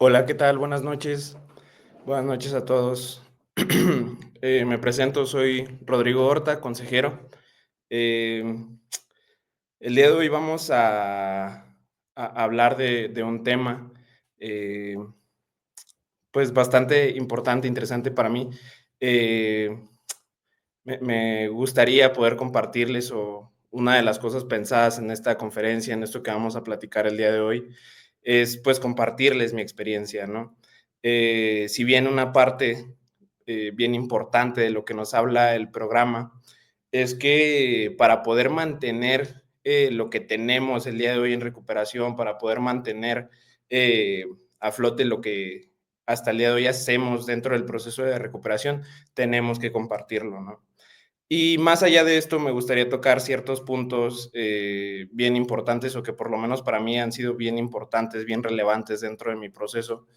Hola, ¿qué tal? Buenas noches. Buenas noches a todos. Me presento, soy Rodrigo Horta, consejero. Em, el día de hoy vamos a hablar de un tema, eh, pues bastante importante, interesante para mí. Eh, me gustaría poder compartirles o una de las cosas pensadas en esta conferencia, en esto que vamos a platicar el día de hoy, es pues compartirles mi experiencia, ¿no? Si bien una parte bien importante de lo que nos habla el programa es que para poder mantener lo que tenemos el día de hoy en recuperación, para poder mantener eh, a flote lo que hasta el día de hoy hacemos dentro del proceso de recuperación, tenemos que compartirlo, ¿no? Y más allá de esto, me gustaría tocar ciertos puntos bien importantes o que por lo menos para mí han sido bien importantes, bien relevantes dentro de mi proceso,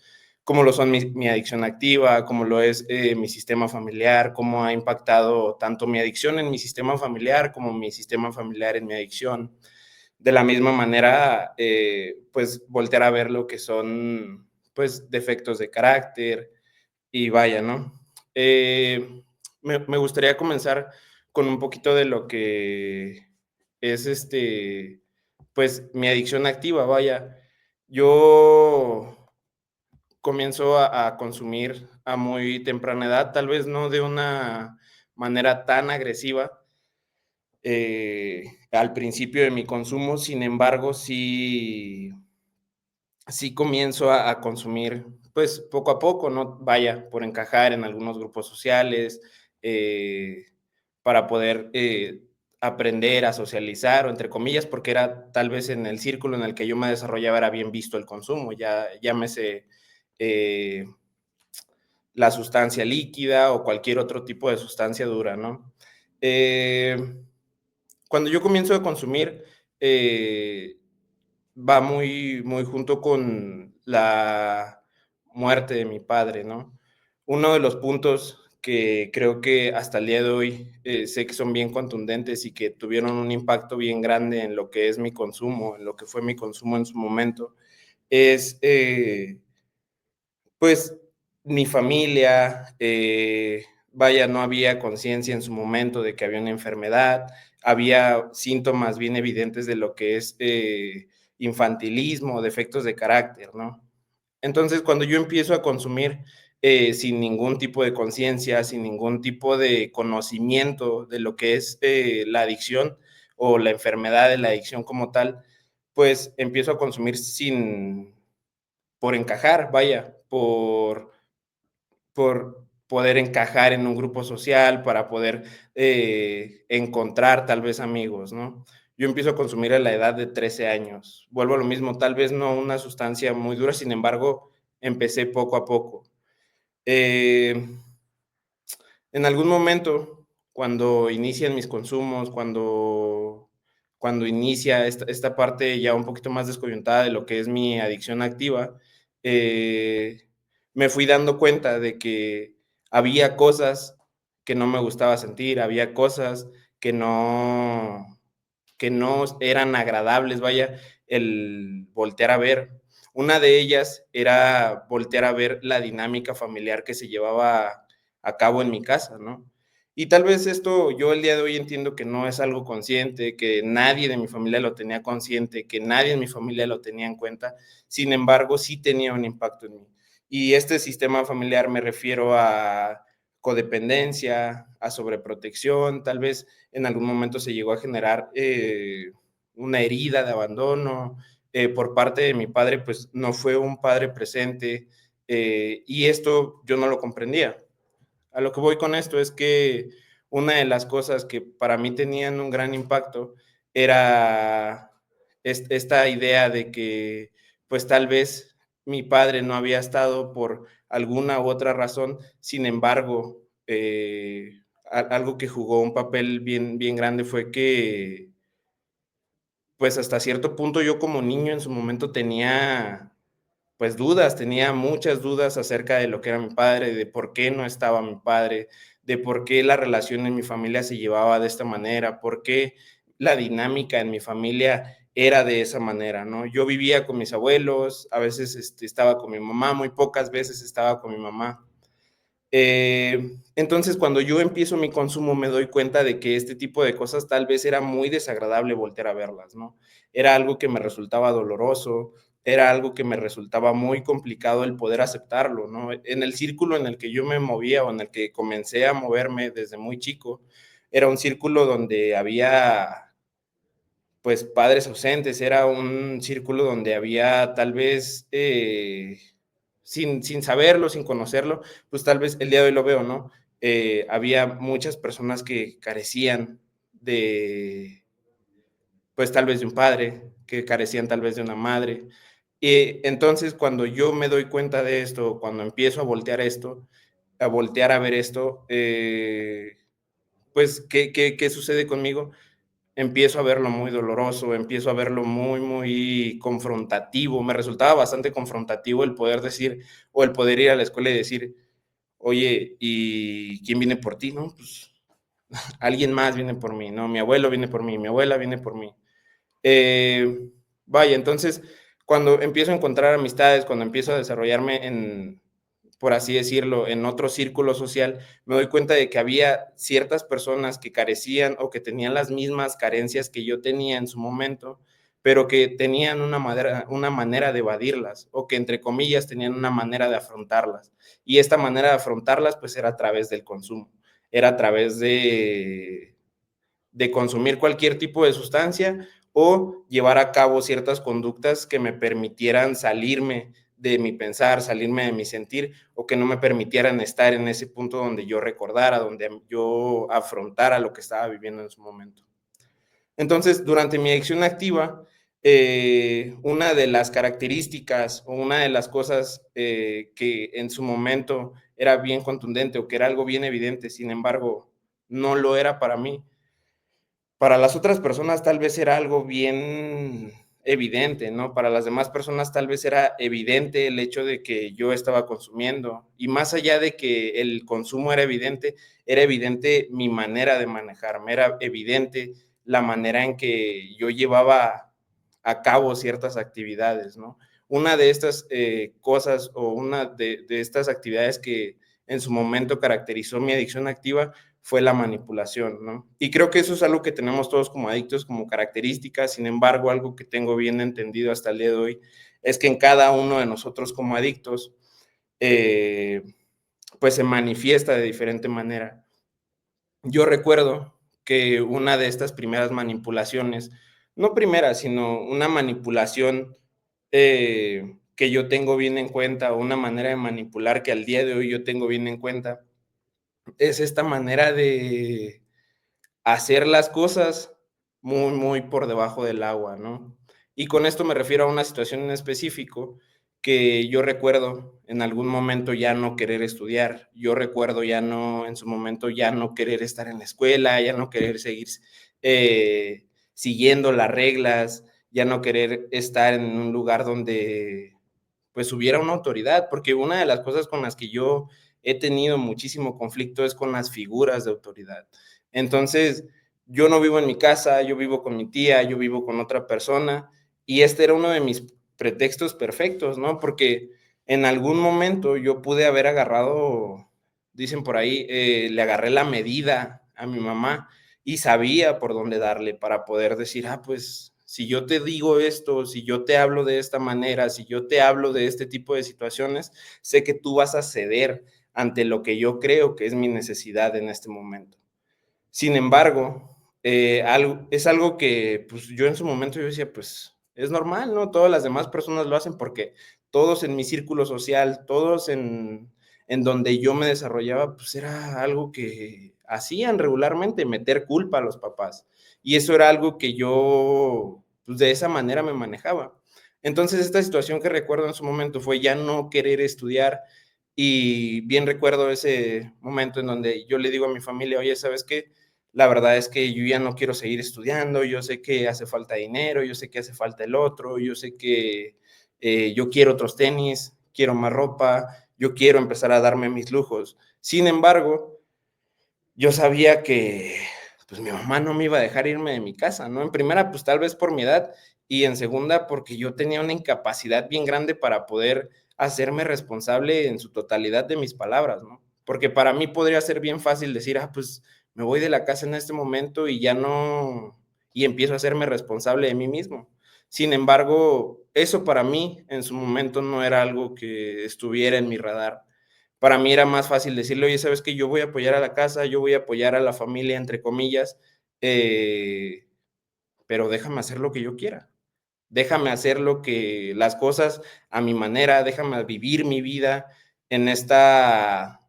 como lo son mi adicción activa, como lo es mi sistema familiar, cómo ha impactado tanto mi adicción en mi sistema familiar como mi sistema familiar en mi adicción. De la misma manera, pues voltear a ver lo que son pues defectos de carácter y vaya, ¿no? Me gustaría comenzar con un poquito de lo que es pues mi adicción activa, vaya. Yo comienzo a consumir a muy temprana edad, tal vez no de una manera tan agresiva al principio de mi consumo, sin embargo, sí comienzo a consumir, pues, poco a poco, ¿no? Vaya, por encajar en algunos grupos sociales, eh, para poder, aprender a socializar, o entre comillas, porque era tal vez en el círculo en el que yo me desarrollaba era bien visto el consumo, ya llámese, eh, la sustancia líquida o cualquier otro tipo de sustancia dura, ¿no? Eh, Cuando yo comienzo a consumir, va muy junto con la muerte de mi padre, ¿no? Uno de los puntos que creo que hasta el día de hoy, sé que son bien contundentes y que tuvieron un impacto bien grande en lo que es mi consumo, en lo que fue mi consumo en su momento, es, pues, mi familia, vaya, no había conciencia en su momento de que había una enfermedad, había síntomas bien evidentes de lo que es, infantilismo, defectos de carácter, ¿no? Entonces, cuando yo empiezo a consumir, sin ningún tipo de conciencia, sin ningún tipo de conocimiento de lo que es, la adicción o la enfermedad de la adicción como tal, pues, empiezo a consumir sin por encajar, vaya, por poder encajar en un grupo social, para poder, encontrar tal vez amigos, ¿no? Yo empiezo a consumir a la edad de 13 años. Vuelvo a lo mismo, tal vez no una sustancia muy dura, sin embargo, empecé poco a poco. Eh, en algún momento, cuando inician mis consumos, cuando inicia esta parte ya un poquito más descoyuntada de lo que es mi adicción activa, eh, me fui dando cuenta de que había cosas que no me gustaba sentir, había cosas que no eran agradables, vaya, el voltear a ver. Una de ellas era voltear a ver la dinámica familiar que se llevaba a cabo en mi casa, ¿no? Y tal vez esto yo el día de hoy entiendo que no es algo consciente, que nadie de mi familia lo tenía consciente, que nadie en mi familia lo tenía en cuenta, sin embargo, sí tenía un impacto en mí. Y este sistema familiar me refiero a codependencia, a sobreprotección, tal vez en algún momento se llegó a generar una herida de abandono por parte de mi padre, pues no fue un padre presente y esto yo no lo comprendía. A lo que voy con esto es que una de las cosas que para mí tenían un gran impacto era esta idea de que pues tal vez mi padre no había estado por alguna u otra razón, sin embargo, algo que jugó un papel bien grande fue que pues hasta cierto punto yo como niño en su momento tenía pues dudas, tenía muchas dudas acerca de lo que era mi padre, de por qué no estaba mi padre, de por qué la relación en mi familia se llevaba de esta manera, por qué la dinámica en mi familia era de esa manera, ¿no? Yo vivía con mis abuelos, a veces estaba con mi mamá, muy pocas veces estaba con mi mamá. Entonces, cuando yo empiezo mi consumo, me doy cuenta de que este tipo de cosas tal vez era muy desagradable voltear a verlas, ¿no? Era algo que me resultaba doloroso, era algo que me resultaba muy complicado el poder aceptarlo, ¿no? En el círculo en el que yo me movía o en el que comencé a moverme desde muy chico, era un círculo donde había pues padres ausentes, era un círculo donde había tal vez, sin saberlo, sin conocerlo, pues tal vez el día de hoy lo veo, ¿no? Había muchas personas que carecían de, pues tal vez de un padre, que carecían tal vez de una madre. Y entonces cuando yo me doy cuenta de esto, cuando empiezo a voltear esto, a voltear a ver esto, pues, ¿qué sucede conmigo? Empiezo a verlo muy doloroso, empiezo a verlo muy, muy confrontativo. Me resultaba bastante confrontativo el poder decir, o el poder ir a la escuela y decir: "Oye, ¿y quién viene por ti?", ¿no? Pues, alguien más viene por mí, ¿no? Mi abuelo viene por mí, mi abuela viene por mí. Eh, vaya, entonces, cuando empiezo a encontrar amistades, cuando empiezo a desarrollarme en, por así decirlo, en otro círculo social, me doy cuenta de que había ciertas personas que carecían o que tenían las mismas carencias que yo tenía en su momento, pero que tenían una manera de evadirlas o que, entre comillas, tenían una manera de afrontarlas. Y esta manera de afrontarlas, pues, era a través del consumo, era a través de consumir cualquier tipo de sustancia o llevar a cabo ciertas conductas que me permitieran salirme de mi pensar, salirme de mi sentir, o que no me permitieran estar en ese punto donde yo recordara, donde yo afrontara lo que estaba viviendo en su momento. Entonces, durante mi adicción activa, una de las características o una de las cosas que en su momento era bien contundente o que era algo bien evidente, sin embargo, no lo era para mí, para las otras personas tal vez era algo bien evidente, ¿no? Para las demás personas tal vez era evidente el hecho de que yo estaba consumiendo. Y más allá de que el consumo era evidente mi manera de manejarme, era evidente la manera en que yo llevaba a cabo ciertas actividades, ¿no? Una de estas cosas o una de estas actividades que en su momento caracterizó mi adicción activa fue la manipulación, ¿no? Y creo que eso es algo que tenemos todos como adictos, como características. Sin embargo, algo que tengo bien entendido hasta el día de hoy es que en cada uno de nosotros como adictos, eh, pues se manifiesta de diferente manera. Yo recuerdo que una de estas primeras manipulaciones, no primera, sino una manipulación que yo tengo bien en cuenta, o una manera de manipular que al día de hoy yo tengo bien en cuenta, es esta manera de hacer las cosas muy, muy por debajo del agua, ¿no? Y con esto me refiero a una situación en específico que yo recuerdo en algún momento ya no querer estudiar. Yo recuerdo ya no, en su momento ya no querer estar en la escuela, ya no querer seguir siguiendo las reglas, ya no querer estar en un lugar donde pues hubiera una autoridad, porque una de las cosas con las que yo he tenido muchísimo conflicto es con las figuras de autoridad. Entonces, yo no vivo en mi casa, yo vivo con mi tía, yo vivo con otra persona, y este era uno de mis pretextos perfectos, ¿no? Porque en algún momento yo pude haber agarrado, dicen por ahí, le agarré la medida a mi mamá y sabía por dónde darle para poder decir, ah, pues si yo te digo esto, si yo te hablo de esta manera, si yo te hablo de este tipo de situaciones, sé que tú vas a ceder ante lo que yo creo que es mi necesidad en este momento. Sin embargo, es algo que pues yo en su momento yo decía, pues es normal, ¿no? Todas las demás personas lo hacen porque todos en mi círculo social, todos en donde yo me desarrollaba, pues era algo que hacían regularmente, meter culpa a los papás. Y eso era algo que yo, pues de esa manera me manejaba. Entonces, esta situación que recuerdo en su momento fue ya no querer estudiar, y bien recuerdo ese momento en donde yo le digo a mi familia, oye, ¿sabes qué? La verdad es que yo ya no quiero seguir estudiando, yo sé que hace falta dinero, yo sé que hace falta el otro, yo sé que yo quiero otros tenis, quiero más ropa, yo quiero empezar a darme mis lujos. Sin embargo, yo sabía que pues mi mamá no me iba a dejar irme de mi casa, ¿no? En primera, pues tal vez por mi edad y en segunda, porque yo tenía una incapacidad bien grande para poder hacerme responsable en su totalidad de mis palabras, ¿no? Porque para mí podría ser bien fácil decir, pues me voy de la casa en este momento y ya no, y empiezo a hacerme responsable de mí mismo. Sin embargo, eso para mí en su momento no era algo que estuviera en mi radar. Para mí era más fácil decirle: "Oye, ¿sabes qué? Yo voy a apoyar a la casa, yo voy a apoyar a la familia", entre comillas, eh, pero déjame hacer lo que yo quiera. Déjame hacer lo que las cosas a mi manera, déjame vivir mi vida en esta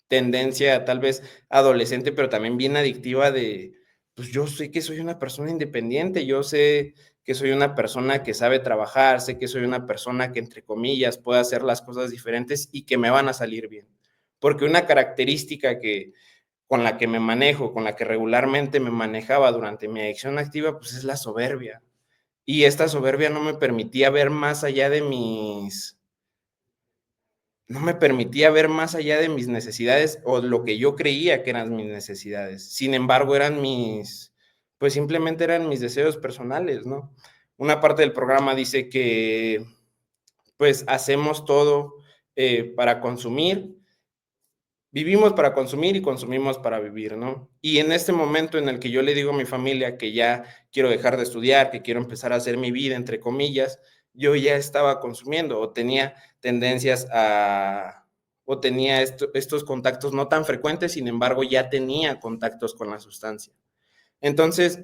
tendencia, tal vez adolescente, pero también bien adictiva de, pues, yo sé que soy una persona independiente, yo sé que soy una persona que sabe trabajar, sé que soy una persona que, entre comillas, puede hacer las cosas diferentes y que me van a salir bien. Porque una característica que con la que me manejo, con la que regularmente me manejaba durante mi adicción activa, pues, es la soberbia. Y esta soberbia no me permitía ver más allá de mis no me permitía ver más allá de mis necesidades, o lo que yo creía que eran mis necesidades. Sin embargo, eran mis pues, simplemente eran mis deseos personales, ¿no? Una parte del programa dice que, pues, hacemos todo, para consumir. Vivimos para consumir y consumimos para vivir, ¿no? Y en este momento en el que yo le digo a mi familia que ya quiero dejar de estudiar, que quiero empezar a hacer mi vida, entre comillas, yo ya estaba consumiendo o tenía tendencias a, o tenía estos contactos no tan frecuentes, sin embargo, ya tenía contactos con la sustancia. Entonces,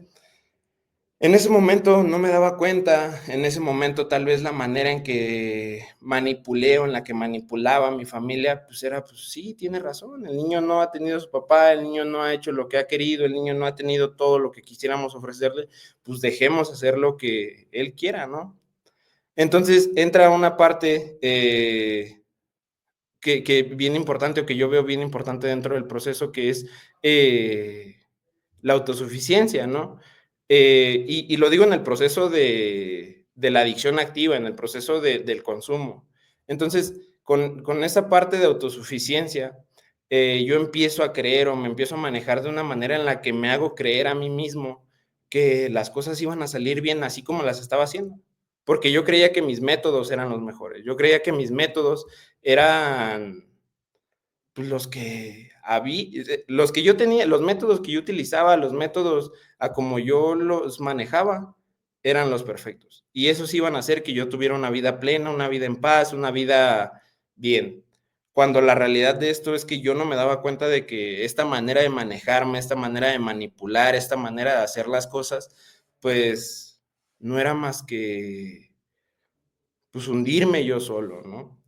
en ese momento no me daba cuenta, en ese momento tal vez la manera en que manipulé o en la que manipulaba a mi familia, pues era, pues sí, tiene razón, el niño no ha tenido a su papá, el niño no ha hecho lo que ha querido, el niño no ha tenido todo lo que quisiéramos ofrecerle, pues dejemos hacer lo que él quiera, ¿no? Entonces entra una parte que bien importante o que yo veo bien importante dentro del proceso, que es la autosuficiencia, ¿no? Y lo digo en el proceso de la adicción activa, en el proceso del consumo. Entonces, con esa parte de autosuficiencia, yo empiezo a creer o me empiezo a manejar de una manera en la que me hago creer a mí mismo que las cosas iban a salir bien así como las estaba haciendo. Porque yo creía que mis métodos eran los mejores. Yo creía que mis métodos eran pues los que yo tenía, los métodos que yo utilizaba, los métodos a como yo los manejaba, eran los perfectos. Y esos iban a hacer que yo tuviera una vida plena, una vida en paz, una vida bien. Cuando la realidad de esto es que yo no me daba cuenta de que esta manera de manejarme, esta manera de manipular, esta manera de hacer las cosas, pues no era más que pues hundirme yo solo, ¿no?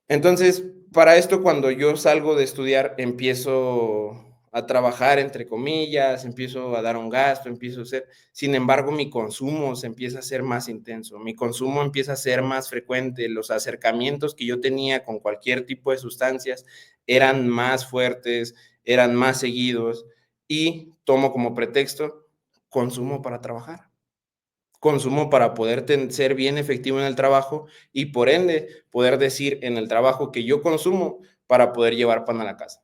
Entonces, para esto, cuando yo salgo de estudiar, empiezo a trabajar, entre comillas, empiezo a dar un gasto, empiezo a hacer, sin embargo, mi consumo se empieza a ser más intenso, mi consumo empieza a ser más frecuente, los acercamientos que yo tenía con cualquier tipo de sustancias eran más fuertes, eran más seguidos y tomo como pretexto consumo para trabajar. Consumo para poder ser bien efectivo en el trabajo y por ende poder decir en el trabajo que yo consumo para poder llevar pan a la casa,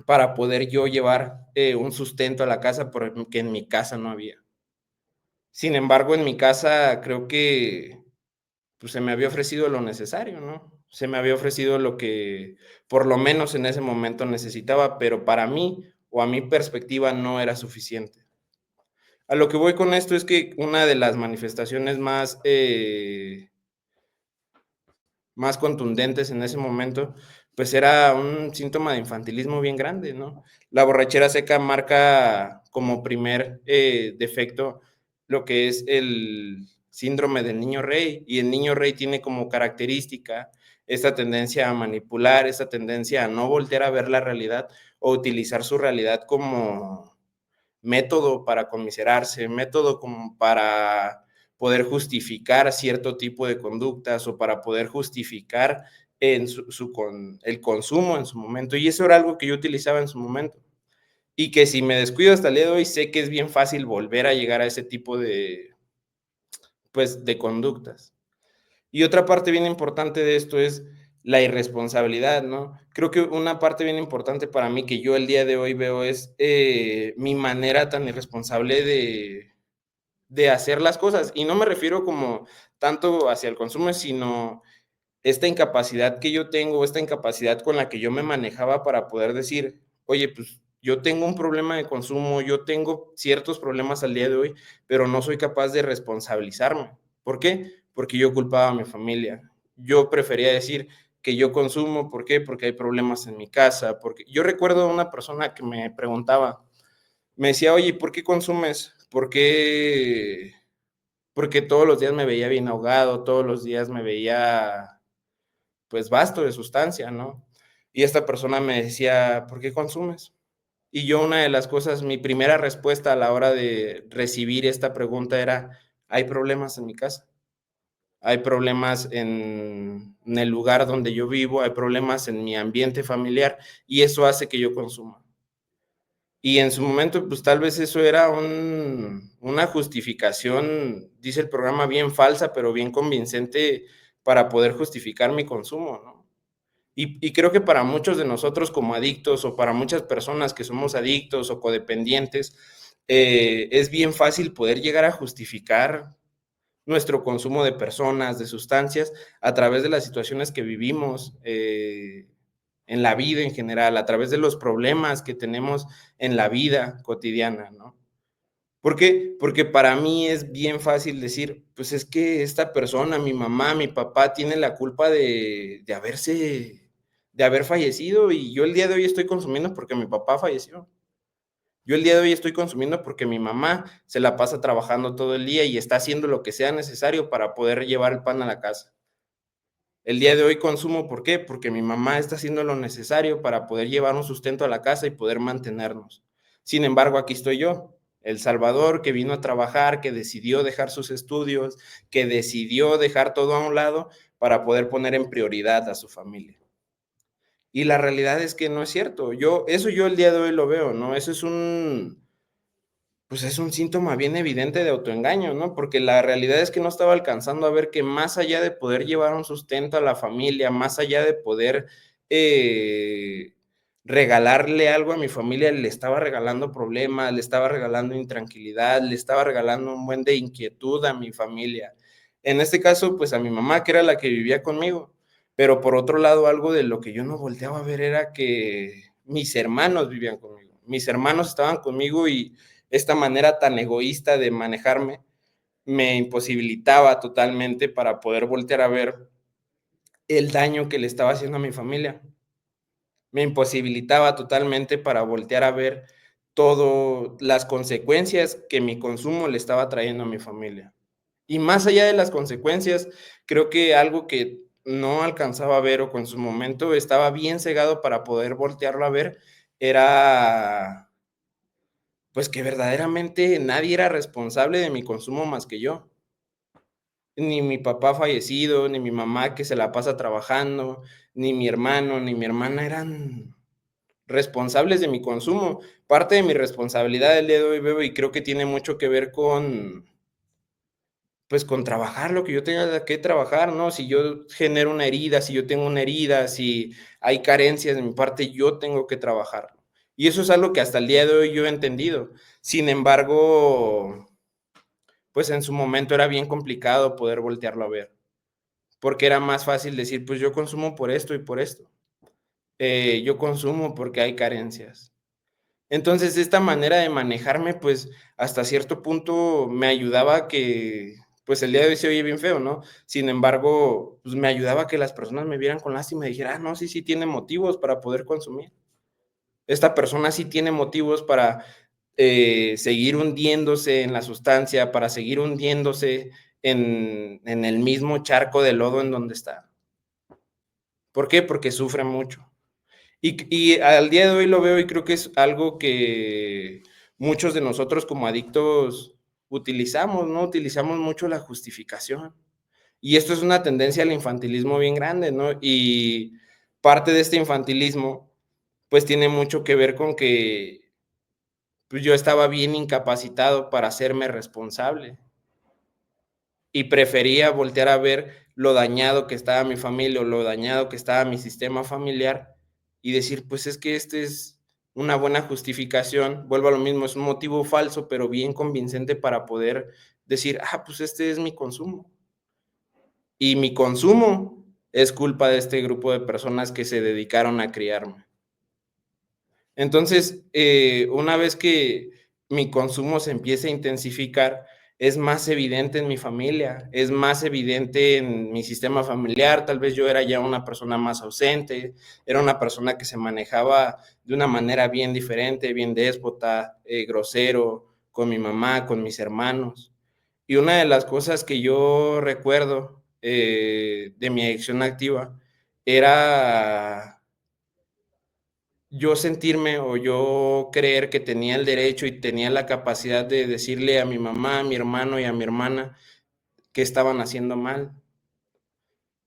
para poder yo llevar un sustento a la casa porque en mi casa no había. Sin embargo, en mi casa creo que pues, se me había ofrecido lo necesario, ¿no? Se me había ofrecido lo que por lo menos en ese momento necesitaba, pero para mí o a mi perspectiva no era suficiente. A lo que voy con esto es que una de las manifestaciones más contundentes en ese momento, pues era un síntoma de infantilismo bien grande, ¿no? La borrachera seca marca como primer defecto lo que es el síndrome del niño rey, y el niño rey tiene como característica esta tendencia a manipular, esta tendencia a no voltear a ver la realidad o utilizar su realidad como método para conmiserarse, método como para poder justificar cierto tipo de conductas o para poder justificar en el consumo en su momento. Y eso era algo que yo utilizaba en su momento. Y que si me descuido hasta el día de hoy, sé que es bien fácil volver a llegar a ese tipo pues, de conductas. Y otra parte bien importante de esto es la irresponsabilidad, ¿no? Creo que una parte bien importante para mí que yo el día de hoy veo es, mi manera tan irresponsable de hacer las cosas, y no me refiero como tanto hacia el consumo, sino esta incapacidad que yo tengo, esta incapacidad con la que yo me manejaba para poder decir: "Oye, pues, yo tengo un problema de consumo, yo tengo ciertos problemas al día de hoy, pero no soy capaz de responsabilizarme". ¿Por qué? Porque yo culpaba a mi familia. Yo prefería decir que yo consumo, ¿por qué? Porque hay problemas en mi casa, porque yo recuerdo a una persona que me preguntaba, me decía: "Oye, ¿por qué consumes? ¿Por qué?". Porque todos los días me veía bien ahogado, todos los días me veía pues vasto de sustancia, ¿no? Y esta persona me decía: "¿Por qué consumes?". Y yo una de las cosas, mi primera respuesta a la hora de recibir esta pregunta era: "Hay problemas en mi casa, hay problemas en el lugar donde yo vivo, hay problemas en mi ambiente familiar, y eso hace que yo consuma". Y en su momento, pues, tal vez eso era una justificación, dice el programa, bien falsa, pero bien convincente para poder justificar mi consumo, ¿no? Y creo que para muchos de nosotros como adictos, o para muchas personas que somos adictos o codependientes, es bien fácil poder llegar a justificar nuestro consumo de personas, de sustancias, a través de las situaciones que vivimos, en la vida en general, a través de los problemas que tenemos en la vida cotidiana, ¿no? ¿Por qué? Porque para mí es bien fácil decir, pues es que esta persona, mi mamá, mi papá, tiene la culpa de haber fallecido, y yo el día de hoy estoy consumiendo porque mi papá falleció. Yo el día de hoy estoy consumiendo porque mi mamá se la pasa trabajando todo el día y está haciendo lo que sea necesario para poder llevar el pan a la casa. El día de hoy consumo, ¿por qué? Porque mi mamá está haciendo lo necesario para poder llevar un sustento a la casa y poder mantenernos. Sin embargo, aquí estoy yo, el Salvador, que vino a trabajar, que decidió dejar sus estudios, que decidió dejar todo a un lado para poder poner en prioridad a su familia. Y la realidad es que no es cierto. Yo el día de hoy lo veo, ¿no? Eso es pues es un síntoma bien evidente de autoengaño, ¿no? Porque la realidad es que no estaba alcanzando a ver que más allá de poder llevar un sustento a la familia, más allá de poder, eh, regalarle algo a mi familia, le estaba regalando problemas, le estaba regalando intranquilidad, le estaba regalando un buen de inquietud a mi familia. En este caso, pues, a mi mamá, que era la que vivía conmigo. Pero por otro lado, algo de lo que yo no volteaba a ver era que mis hermanos vivían conmigo. Mis hermanos estaban conmigo y esta manera tan egoísta de manejarme me imposibilitaba totalmente para poder voltear a ver el daño que le estaba haciendo a mi familia. Me imposibilitaba totalmente para voltear a ver todo las consecuencias que mi consumo le estaba trayendo a mi familia. Y más allá de las consecuencias, creo que algo que no alcanzaba a ver, o que en su momento estaba bien cegado para poder voltearlo a ver, era pues que verdaderamente nadie era responsable de mi consumo más que yo. Ni mi papá fallecido, ni mi mamá que se la pasa trabajando, ni mi hermano, ni mi hermana eran responsables de mi consumo. Parte de mi responsabilidad el día de hoy veo y creo que tiene mucho que ver con, pues, con trabajar lo que yo tenga que trabajar, ¿no? Si yo genero una herida, si yo tengo una herida, si hay carencias de mi parte, yo tengo que trabajarlo. Y eso es algo que hasta el día de hoy yo he entendido. Sin embargo, pues, en su momento era bien complicado poder voltearlo a ver, porque era más fácil decir: "Pues, yo consumo por esto y por esto. Yo consumo porque hay carencias". Entonces, esta manera de manejarme, pues, hasta cierto punto me ayudaba a que, pues, el día de hoy se oye bien feo, ¿no? Sin embargo, pues, me ayudaba a que las personas me vieran con lástima y dijeran: "Ah, no, sí, sí tiene motivos para poder consumir. Esta persona sí tiene motivos para, seguir hundiéndose en la sustancia, para seguir hundiéndose en el mismo charco de lodo en donde está". ¿Por qué? Porque sufre mucho. Y al día de hoy lo veo y creo que es algo que muchos de nosotros como adictos utilizamos, ¿no? Utilizamos mucho la justificación. Y esto es una tendencia al infantilismo bien grande, ¿no? Y parte de este infantilismo, pues, tiene mucho que ver con que, pues, yo estaba bien incapacitado para hacerme responsable. y prefería voltear a ver lo dañado que estaba mi familia o lo dañado que estaba mi sistema familiar y decir, pues es que este es una buena justificación, vuelvo a lo mismo, es un motivo falso, pero bien convincente para poder decir, ah, pues este es mi consumo. Y mi consumo es culpa de este grupo de personas que se dedicaron a criarme. Entonces, una vez que mi consumo se empieza a intensificar, es más evidente en mi familia, es más evidente en mi sistema familiar. Tal vez yo era ya una persona más ausente, era una persona que se manejaba de una manera bien diferente, bien déspota, grosero, con mi mamá, con mis hermanos. Y una de las cosas que yo recuerdo de mi adicción activa era yo sentirme o yo creer que tenía el derecho y tenía la capacidad de decirle a mi mamá, a mi hermano y a mi hermana que estaban haciendo mal.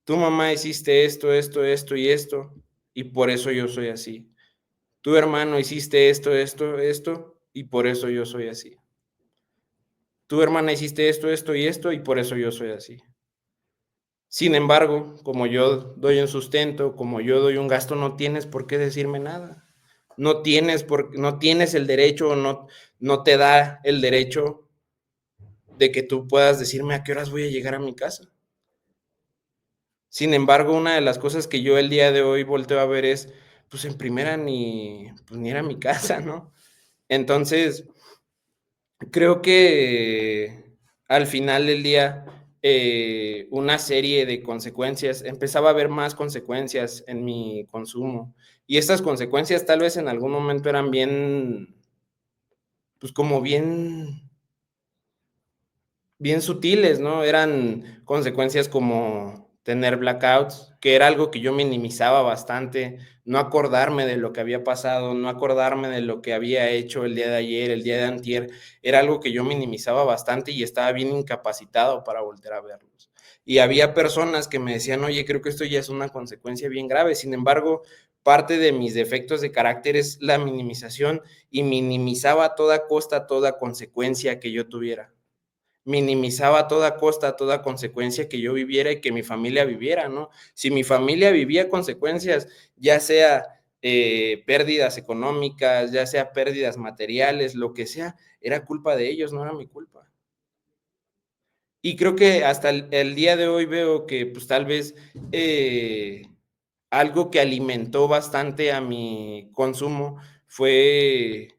Tu mamá hiciste esto, esto, esto y esto, y por eso yo soy así. Tu hermano hiciste esto, esto, esto, y por eso yo soy así. Tu hermana hiciste esto, esto y esto, y por eso yo soy así. Sin embargo, como yo doy un sustento, como yo doy un gasto, no tienes por qué decirme nada. No tienes el derecho, no te da el derecho de que tú puedas decirme a qué horas voy a llegar a mi casa. Sin embargo, una de las cosas que yo el día de hoy volteo a ver es, pues en primera ni era mi casa, ¿no? Entonces, creo que al final del día, una serie de consecuencias, empezaba a haber más consecuencias en mi consumo. Y estas consecuencias tal vez en algún momento eran bien, pues como bien sutiles, ¿no? Eran consecuencias como tener blackouts, que era algo que yo minimizaba bastante, no acordarme de lo que había pasado, no acordarme de lo que había hecho el día de ayer, el día de antier, era algo que yo minimizaba bastante y estaba bien incapacitado para volver a verlos. Y había personas que me decían, oye, creo que esto ya es una consecuencia bien grave. Sin embargo, parte de mis defectos de carácter es la minimización y minimizaba a toda costa toda consecuencia que yo tuviera, minimizaba a toda costa, a toda consecuencia que yo viviera y que mi familia viviera, ¿no? Si mi familia vivía consecuencias, ya sea pérdidas económicas, ya sea pérdidas materiales, lo que sea, era culpa de ellos, no era mi culpa. Y creo que hasta el día de hoy veo que pues tal vez algo que alimentó bastante a mi consumo fue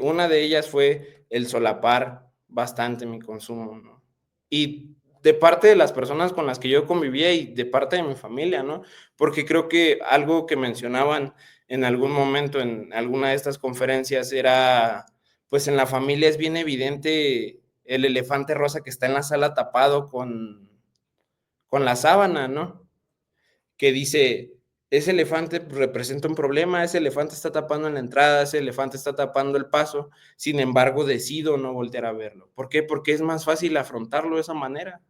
una de ellas fue el solapar bastante mi consumo, ¿no? Y de parte de las personas con las que yo convivía y de parte de mi familia, ¿no? Porque creo que algo que mencionaban en algún momento en alguna de estas conferencias era, pues en la familia es bien evidente el elefante rosa que está en la sala tapado con la sábana, ¿no? Que dice, ese elefante pues, representa un problema, ese elefante está tapando en la entrada, ese elefante está tapando el paso, sin embargo decido no voltear a verlo. ¿Por qué? Porque es más fácil afrontarlo de esa manera.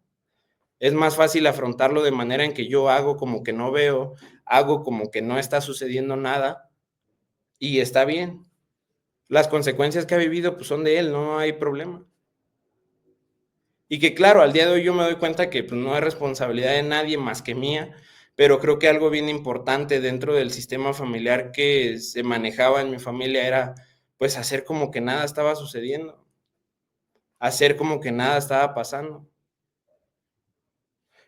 Es más fácil afrontarlo de manera en que yo hago como que no veo, hago como que no está sucediendo nada y está bien. Las consecuencias que ha vivido pues son de él, no hay problema. Y que claro, al día de hoy yo me doy cuenta que pues, no es responsabilidad de nadie más que mía, pero creo que algo bien importante dentro del sistema familiar que se manejaba en mi familia era pues hacer como que nada estaba sucediendo, hacer como que nada estaba pasando.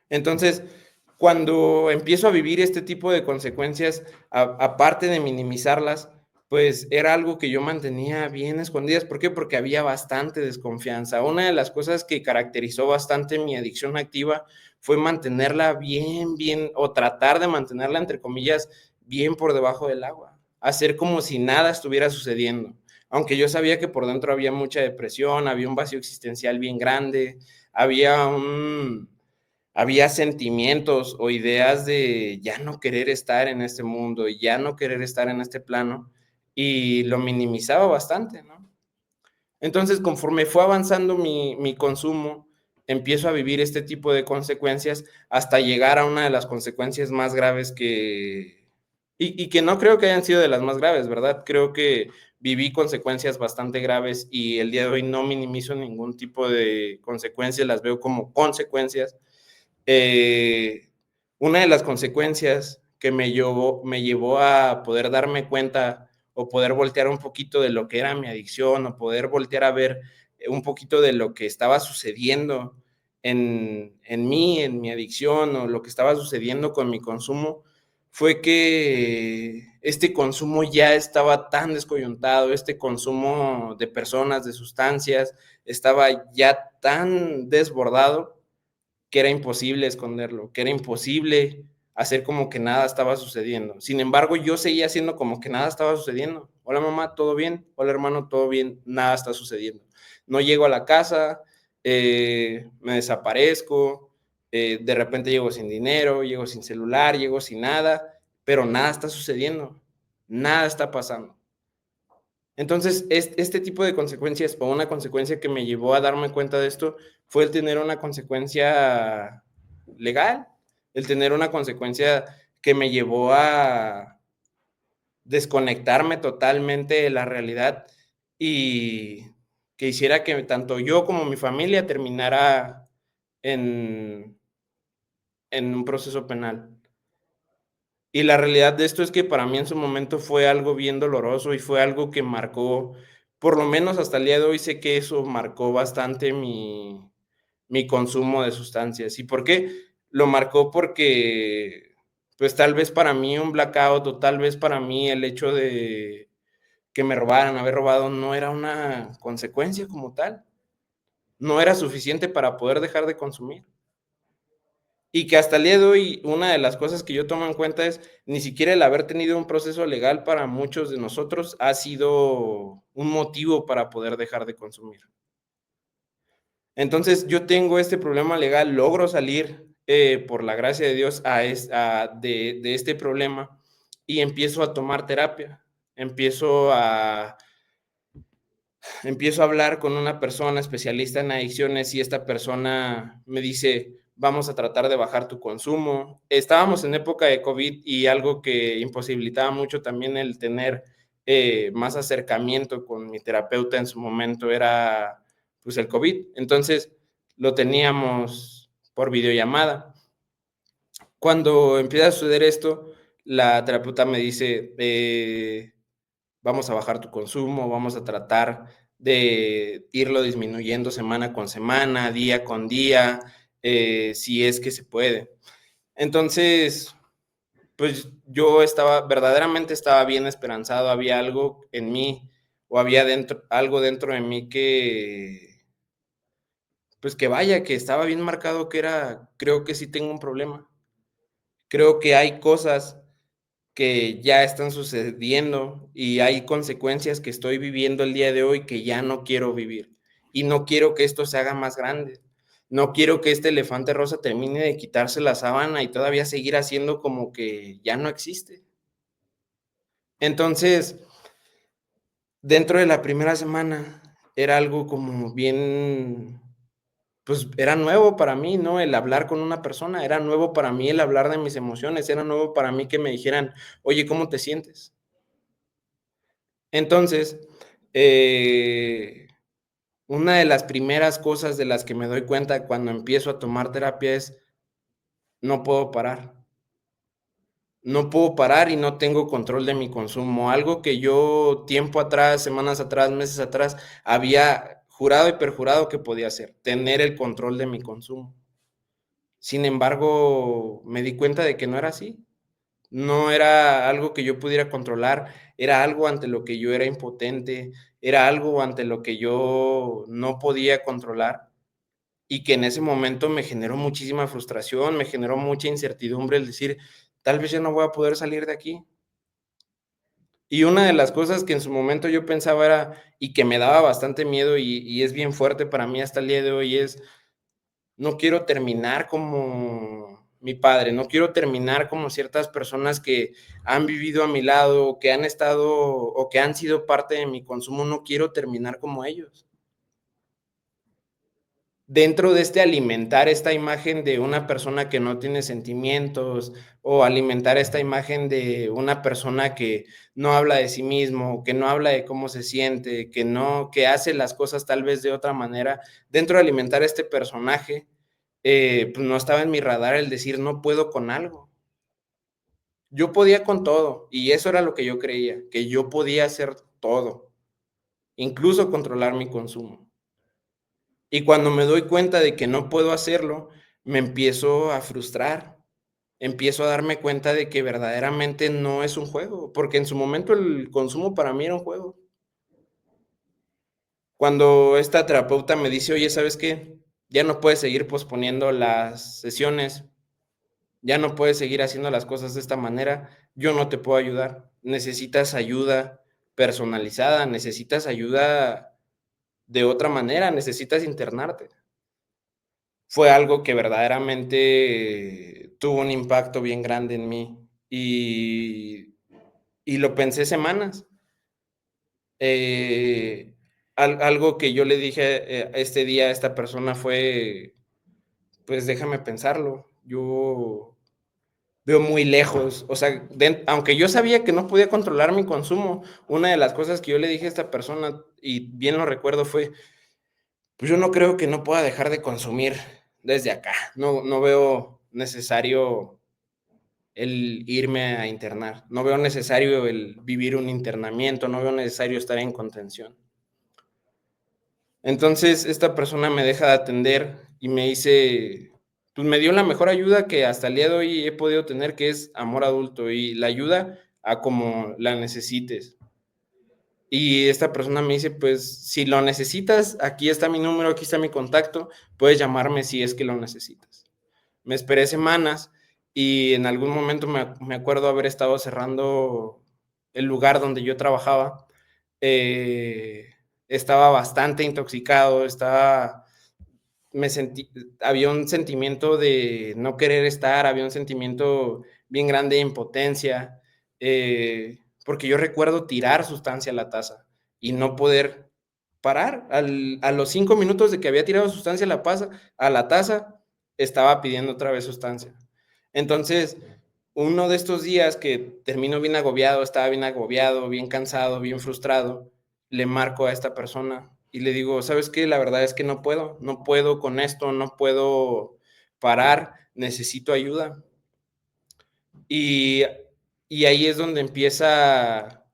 Entonces, cuando empiezo a vivir este tipo de consecuencias, aparte de minimizarlas, pues era algo que yo mantenía bien escondidas. ¿Por qué? Porque había bastante desconfianza. Una de las cosas que caracterizó bastante mi adicción activa fue mantenerla bien, o tratar de mantenerla, entre comillas, bien por debajo del agua. Hacer como si nada estuviera sucediendo. Aunque yo sabía que por dentro había mucha depresión, había un vacío existencial bien grande, había había sentimientos o ideas de ya no querer estar en este mundo y ya no querer estar en este plano, y lo minimizaba bastante, ¿no? Entonces, conforme fue avanzando mi consumo, empiezo a vivir este tipo de consecuencias hasta llegar a una de las consecuencias más graves Y que no creo que hayan sido de las más graves, ¿verdad? Creo que viví consecuencias bastante graves y el día de hoy no minimizo ningún tipo de consecuencias, las veo como consecuencias. Eh, una de las consecuencias que me llevó a poder darme cuenta o poder voltear un poquito de lo que era mi adicción o poder voltear a ver un poquito de lo que estaba sucediendo en mí, en mi adicción o lo que estaba sucediendo con mi consumo, fue que este consumo ya estaba tan descoyuntado, este consumo de personas, de sustancias, estaba ya tan desbordado que era imposible esconderlo, que era imposible hacer como que nada estaba sucediendo. Sin embargo, yo seguía haciendo como que nada estaba sucediendo. Hola mamá, ¿todo bien? Hola hermano, ¿todo bien? Nada está sucediendo. No llego a la casa, me desaparezco, de repente llego sin dinero, llego sin celular, llego sin nada, pero nada está sucediendo, nada está pasando. Entonces, este tipo de consecuencias, o una consecuencia que me llevó a darme cuenta de esto, fue el tener una consecuencia legal, el tener una consecuencia que me llevó a desconectarme totalmente de la realidad y que hiciera que tanto yo como mi familia terminara en un proceso penal. Y la realidad de esto es que para mí en su momento fue algo bien doloroso y fue algo que marcó, por lo menos hasta el día de hoy sé que eso marcó bastante mi consumo de sustancias. ¿Y por qué? Lo marcó porque, pues, tal vez para mí un blackout o tal vez para mí el hecho de que me robaran, haber robado, no era una consecuencia como tal, no era suficiente para poder dejar de consumir. Y que hasta el día de hoy, una de las cosas que yo tomo en cuenta es, ni siquiera el haber tenido un proceso legal para muchos de nosotros ha sido un motivo para poder dejar de consumir. Entonces, yo tengo este problema legal, logro salir, por la gracia de Dios, de este problema y empiezo a tomar terapia. Empiezo a empiezo a hablar con una persona especialista en adicciones y esta persona me dice, vamos a tratar de bajar tu consumo. Estábamos en época de COVID y algo que imposibilitaba mucho también el tener más acercamiento con mi terapeuta en su momento era pues el COVID. Entonces lo teníamos por videollamada. Cuando empieza a suceder esto, la terapeuta me dice, vamos a bajar tu consumo, vamos a tratar de irlo disminuyendo semana con semana, día con día, si es que se puede. Entonces, pues yo verdaderamente estaba bien esperanzado, había algo en mí o había algo dentro de mí que, pues que vaya, que estaba bien marcado que era, creo que sí tengo un problema. Creo que hay cosas que ya están sucediendo y hay consecuencias que estoy viviendo el día de hoy que ya no quiero vivir. Y no quiero que esto se haga más grande. No quiero que este elefante rosa termine de quitarse la sábana y todavía seguir haciendo como que ya no existe. Entonces, dentro de la primera semana era algo como bien, pues era nuevo para mí, ¿no? El hablar con una persona, era nuevo para mí el hablar de mis emociones, era nuevo para mí que me dijeran, oye, ¿cómo te sientes? Entonces, eh, una de las primeras cosas de las que me doy cuenta cuando empiezo a tomar terapia es, no puedo parar. No puedo parar y no tengo control de mi consumo. Algo que yo tiempo atrás, semanas atrás, meses atrás, había jurado y perjurado que podía hacer, tener el control de mi consumo. Sin embargo, me di cuenta de que no era así. No era algo que yo pudiera controlar, era algo ante lo que yo era impotente, era algo ante lo que yo no podía controlar y que en ese momento me generó muchísima frustración, me generó mucha incertidumbre el decir, tal vez ya no voy a poder salir de aquí. Y una de las cosas que en su momento yo pensaba era, y que me daba bastante miedo y es bien fuerte para mí hasta el día de hoy, es no quiero terminar como mi padre, no quiero terminar como ciertas personas que han vivido a mi lado, o que han estado, o que han sido parte de mi consumo, no quiero terminar como ellos. dentro de alimentar esta imagen de una persona que no tiene sentimientos, o alimentar esta imagen de una persona que no habla de sí mismo, que no habla de cómo se siente, que hace las cosas tal vez de otra manera, dentro de alimentar este personaje, pues, no estaba en mi radar el decir: "No puedo con algo". Yo podía con todo, y eso era lo que yo creía, que yo podía hacer todo, incluso controlar mi consumo. Y cuando me doy cuenta de que no puedo hacerlo, me empiezo a frustrar, empiezo a darme cuenta de que verdaderamente no es un juego, porque en su momento el consumo para mí era un juego. Cuando esta terapeuta me dice: "Oye, ¿sabes qué? Ya no puedes seguir posponiendo las sesiones, ya no puedes seguir haciendo las cosas de esta manera, yo no te puedo ayudar. Necesitas ayuda personalizada, necesitas ayuda de otra manera, necesitas internarte". Fue algo que verdaderamente tuvo un impacto bien grande en mí, y lo pensé semanas. Eh, algo que yo le dije, este día a esta persona fue: "Pues déjame pensarlo, yo veo muy lejos". O sea, aunque yo sabía que no podía controlar mi consumo, una de las cosas que yo le dije a esta persona, y bien lo recuerdo, fue: "Pues yo no creo que no pueda dejar de consumir desde acá, no veo necesario el irme a internar, no veo necesario el vivir un internamiento, no veo necesario estar en contención". Entonces, esta persona me deja de atender y me dice, pues, me dio la mejor ayuda que hasta el día de hoy he podido tener, que es amor adulto, y la ayuda a como la necesites. Y esta persona me dice: "Pues, si lo necesitas, aquí está mi número, aquí está mi contacto, puedes llamarme si es que lo necesitas". Me esperé semanas y en algún momento me acuerdo haber estado cerrando el lugar donde yo trabajaba. Estaba bastante intoxicado, me sentí había un sentimiento de no querer estar, había un sentimiento bien grande de impotencia, porque yo recuerdo tirar sustancia a la taza y no poder parar. A los 5 minutos de que había tirado sustancia a la taza, estaba pidiendo otra vez sustancia. Entonces, uno de estos días que termino bien agobiado, estaba bien agobiado, bien cansado, bien frustrado, le marco a esta persona y le digo: "¿Sabes qué? La verdad es que no puedo con esto, no puedo parar, necesito ayuda". Y y ahí es donde empieza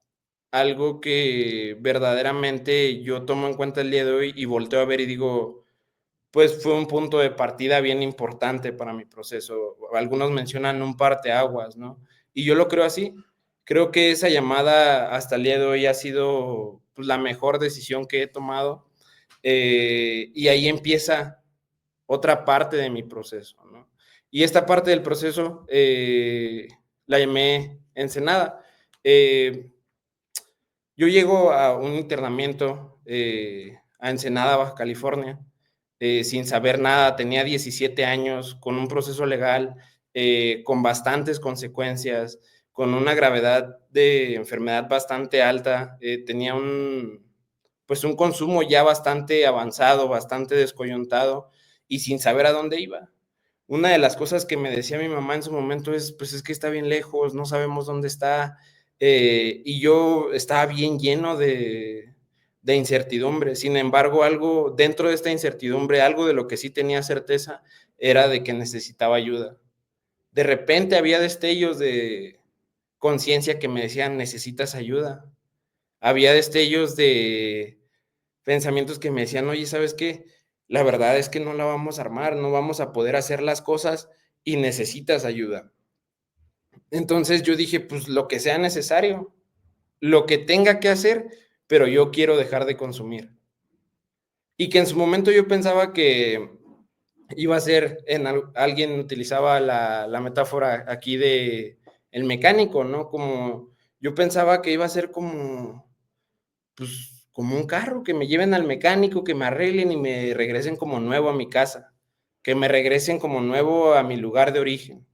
algo que verdaderamente yo tomo en cuenta el día de hoy y volteo a ver y digo: "Pues fue un punto de partida bien importante para mi proceso". Algunos mencionan un parteaguas, ¿no? Y yo lo creo así. Creo que esa llamada hasta el día de hoy ha sido, pues, la mejor decisión que he tomado, y ahí empieza otra parte de mi proceso, ¿no? Y esta parte del proceso, la llamé Ensenada. Eh, yo llego a un internamiento, a Ensenada, Baja California, sin saber nada, tenía 17 años, con un proceso legal, con bastantes consecuencias, con una gravedad de enfermedad bastante alta, tenía pues, un consumo ya bastante avanzado, bastante descoyuntado, y sin saber a dónde iba. Una de las cosas que me decía mi mamá en su momento es: "Pues, es que está bien lejos, no sabemos dónde está", y yo estaba bien lleno de incertidumbre. Sin embargo, algo dentro de esta incertidumbre, algo de lo que sí tenía certeza, era de que necesitaba ayuda. De repente había destellos de conciencia que me decían: "Necesitas ayuda". Había destellos de pensamientos que me decían: "Oye, ¿sabes qué? La verdad es que no la vamos a armar, no vamos a poder hacer las cosas y necesitas ayuda". Entonces yo dije: "Pues lo que sea necesario, lo que tenga que hacer, pero yo quiero dejar de consumir". Y que en su momento yo pensaba que iba a ser alguien utilizaba la metáfora aquí de el mecánico, ¿no? Como yo pensaba que iba a ser como, pues, como un carro, que me lleven al mecánico, que me arreglen y me regresen como nuevo a mi casa, que me regresen como nuevo a mi lugar de origen.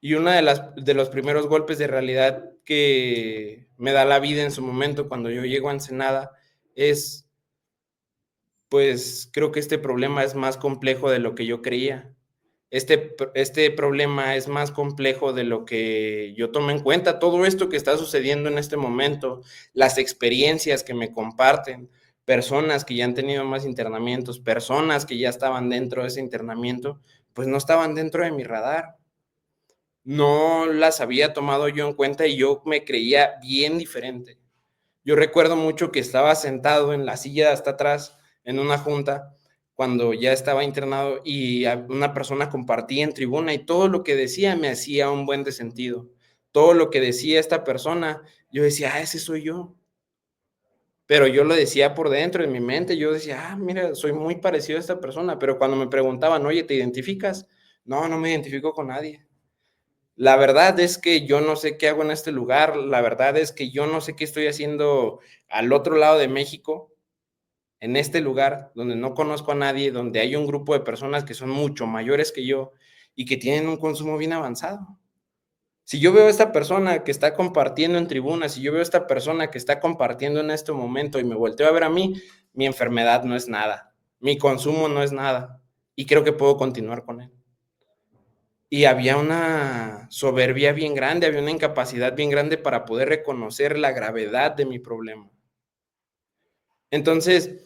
Y una de los primeros golpes de realidad que me da la vida en su momento, cuando yo llego a Ensenada, es pues creo que este problema es más complejo de lo que yo creía. Este problema es más complejo de lo que yo tomé en cuenta. Todo esto que está sucediendo en este momento, las experiencias que me comparten, personas que ya han tenido más internamientos, personas que ya estaban dentro de ese internamiento, pues no estaban dentro de mi radar. No las había tomado yo en cuenta y yo me creía bien diferente. Yo recuerdo mucho que estaba sentado en la silla de hasta atrás en una junta cuando ya estaba internado y una persona compartía en tribuna y todo lo que decía me hacía un buen de sentido. Todo lo que decía esta persona, yo decía, ese soy yo. Pero yo lo decía por dentro en mi mente, yo decía, mira, soy muy parecido a esta persona, pero cuando me preguntaban, oye, ¿te identificas? No, no me identifico con nadie. La verdad es que yo no sé qué hago en este lugar, la verdad es que yo no sé qué estoy haciendo al otro lado de México, en este lugar donde no conozco a nadie, donde hay un grupo de personas que son mucho mayores que yo y que tienen un consumo bien avanzado. Si yo veo a esta persona que está compartiendo en tribunas, si yo veo a esta persona que está compartiendo en este momento y me volteo a ver a mí, mi enfermedad no es nada, mi consumo no es nada y creo que puedo continuar con él. Y había una soberbia bien grande, había una incapacidad bien grande para poder reconocer la gravedad de mi problema. Entonces,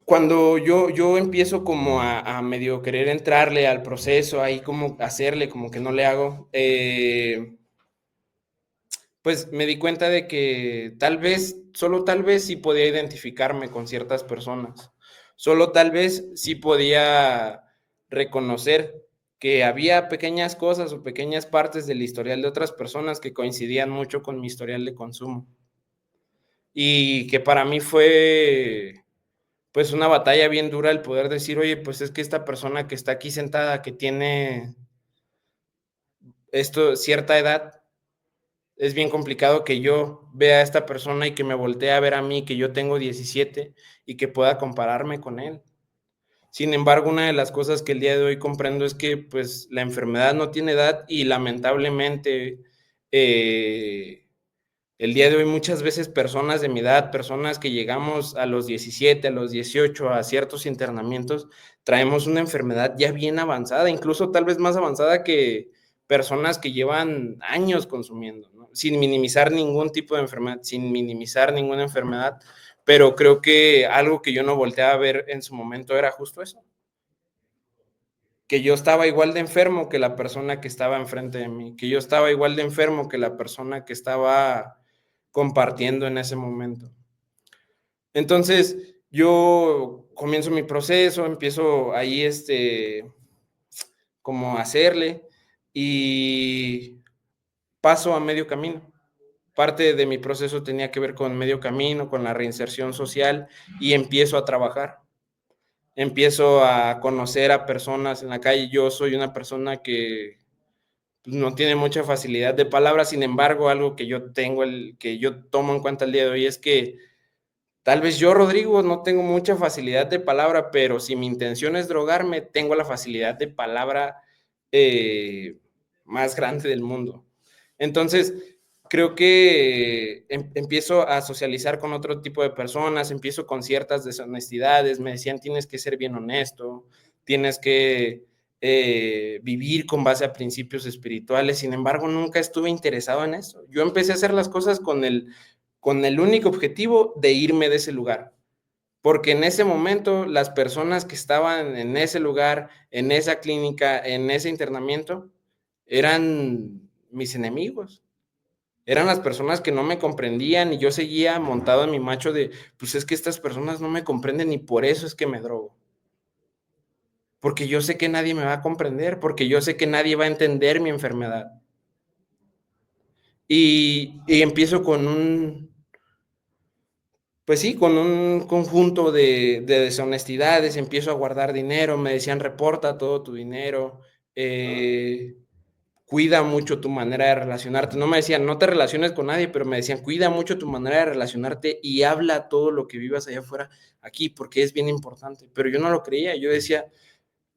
cuando yo empiezo como a medio querer entrarle al proceso, ahí como hacerle como que no le hago, pues me di cuenta de que tal vez, solo tal vez sí podía identificarme con ciertas personas. Solo tal vez sí podía reconocer que había pequeñas cosas o pequeñas partes del historial de otras personas que coincidían mucho con mi historial de consumo. Y que para mí fue, pues, una batalla bien dura el poder decir: "Oye, pues, es que esta persona que está aquí sentada, que tiene esto cierta edad, es bien complicado que yo vea a esta persona y que me voltee a ver a mí, que yo tengo 17 y que pueda compararme con él". Sin embargo, una de las cosas que el día de hoy comprendo es que, pues, la enfermedad no tiene edad y lamentablemente, eh, el día de hoy muchas veces personas de mi edad, personas que llegamos a los 17, a los 18, a ciertos internamientos, traemos una enfermedad ya bien avanzada, incluso tal vez más avanzada que personas que llevan años consumiendo, ¿no? Sin minimizar ningún tipo de enfermedad, sin minimizar ninguna enfermedad, pero creo que algo que yo no volteaba a ver en su momento era justo eso, que yo estaba igual de enfermo que la persona que estaba enfrente de mí, que yo estaba igual de enfermo que la persona que estaba compartiendo en ese momento. Entonces, yo comienzo mi proceso, empiezo ahí, como a hacerle y paso a medio camino. Parte de mi proceso tenía que ver con medio camino, con la reinserción social y empiezo a trabajar. Empiezo a conocer a personas en la calle. Yo soy una persona que pues, no tiene mucha facilidad de palabra, sin embargo, algo que yo tengo, que yo tomo en cuenta el día de hoy es que tal vez yo, Rodrigo, no tengo mucha facilidad de palabra, pero si mi intención es drogarme, tengo la facilidad de palabra eh, más grande del mundo. Entonces, creo que empiezo a socializar con otro tipo de personas, empiezo con ciertas deshonestidades, me decían, tienes que ser bien honesto, tienes que vivir con base a principios espirituales, sin embargo, nunca estuve interesado en eso. Yo empecé a hacer las cosas con el único objetivo de irme de ese lugar. Porque en ese momento las personas que estaban en ese lugar, en esa clínica, en ese internamiento, eran mis enemigos. Eran las personas que no me comprendían y yo seguía montado en mi macho de, pues es que estas personas no me comprenden y por eso es que me drogo. Porque yo sé que nadie me va a comprender, porque yo sé que nadie va a entender mi enfermedad. Y empiezo con pues sí, con un conjunto de deshonestidades, empiezo a guardar dinero, me decían: "Reporta todo tu dinero, cuida mucho tu manera de relacionarte". No me decían: "No te relaciones con nadie", pero me decían: "Cuida mucho tu manera de relacionarte y habla todo lo que vivas allá afuera aquí, porque es bien importante". Pero yo no lo creía, yo decía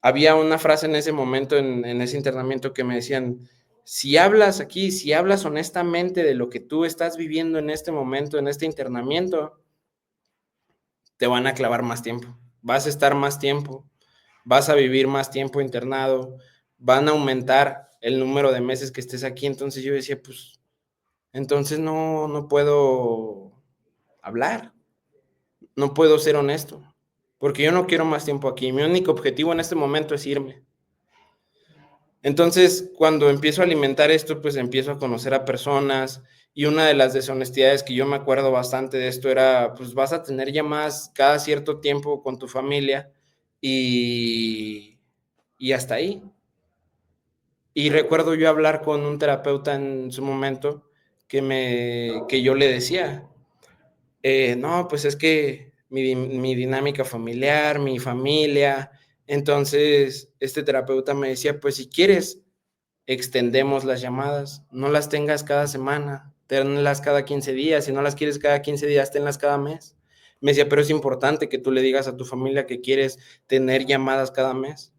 había una frase en ese momento, en ese internamiento que me decían: "Si hablas aquí, si hablas honestamente de lo que tú estás viviendo en este momento, en este internamiento, te van a clavar más tiempo. Vas a estar más tiempo, vas a vivir más tiempo internado, van a aumentar el número de meses que estés aquí. Entonces yo decía, pues, entonces no puedo hablar, no puedo ser honesto, porque yo no quiero más tiempo aquí. Mi único objetivo en este momento es irme. Entonces, cuando empiezo a alimentar esto, pues empiezo a conocer a personas, y una de las deshonestidades que yo me acuerdo bastante de esto era, pues vas a tener llamadas cada cierto tiempo con tu familia y, y hasta ahí. Y recuerdo yo hablar con un terapeuta en su momento que yo le decía, no, pues es que mi dinámica familiar, mi familia. Entonces, este terapeuta me decía, pues si quieres, extendemos las llamadas, no las tengas cada semana, tenlas cada 15 días, si no las quieres cada 15 días, tenlas cada mes. Me decía, pero es importante que tú le digas a tu familia que quieres tener llamadas cada mes.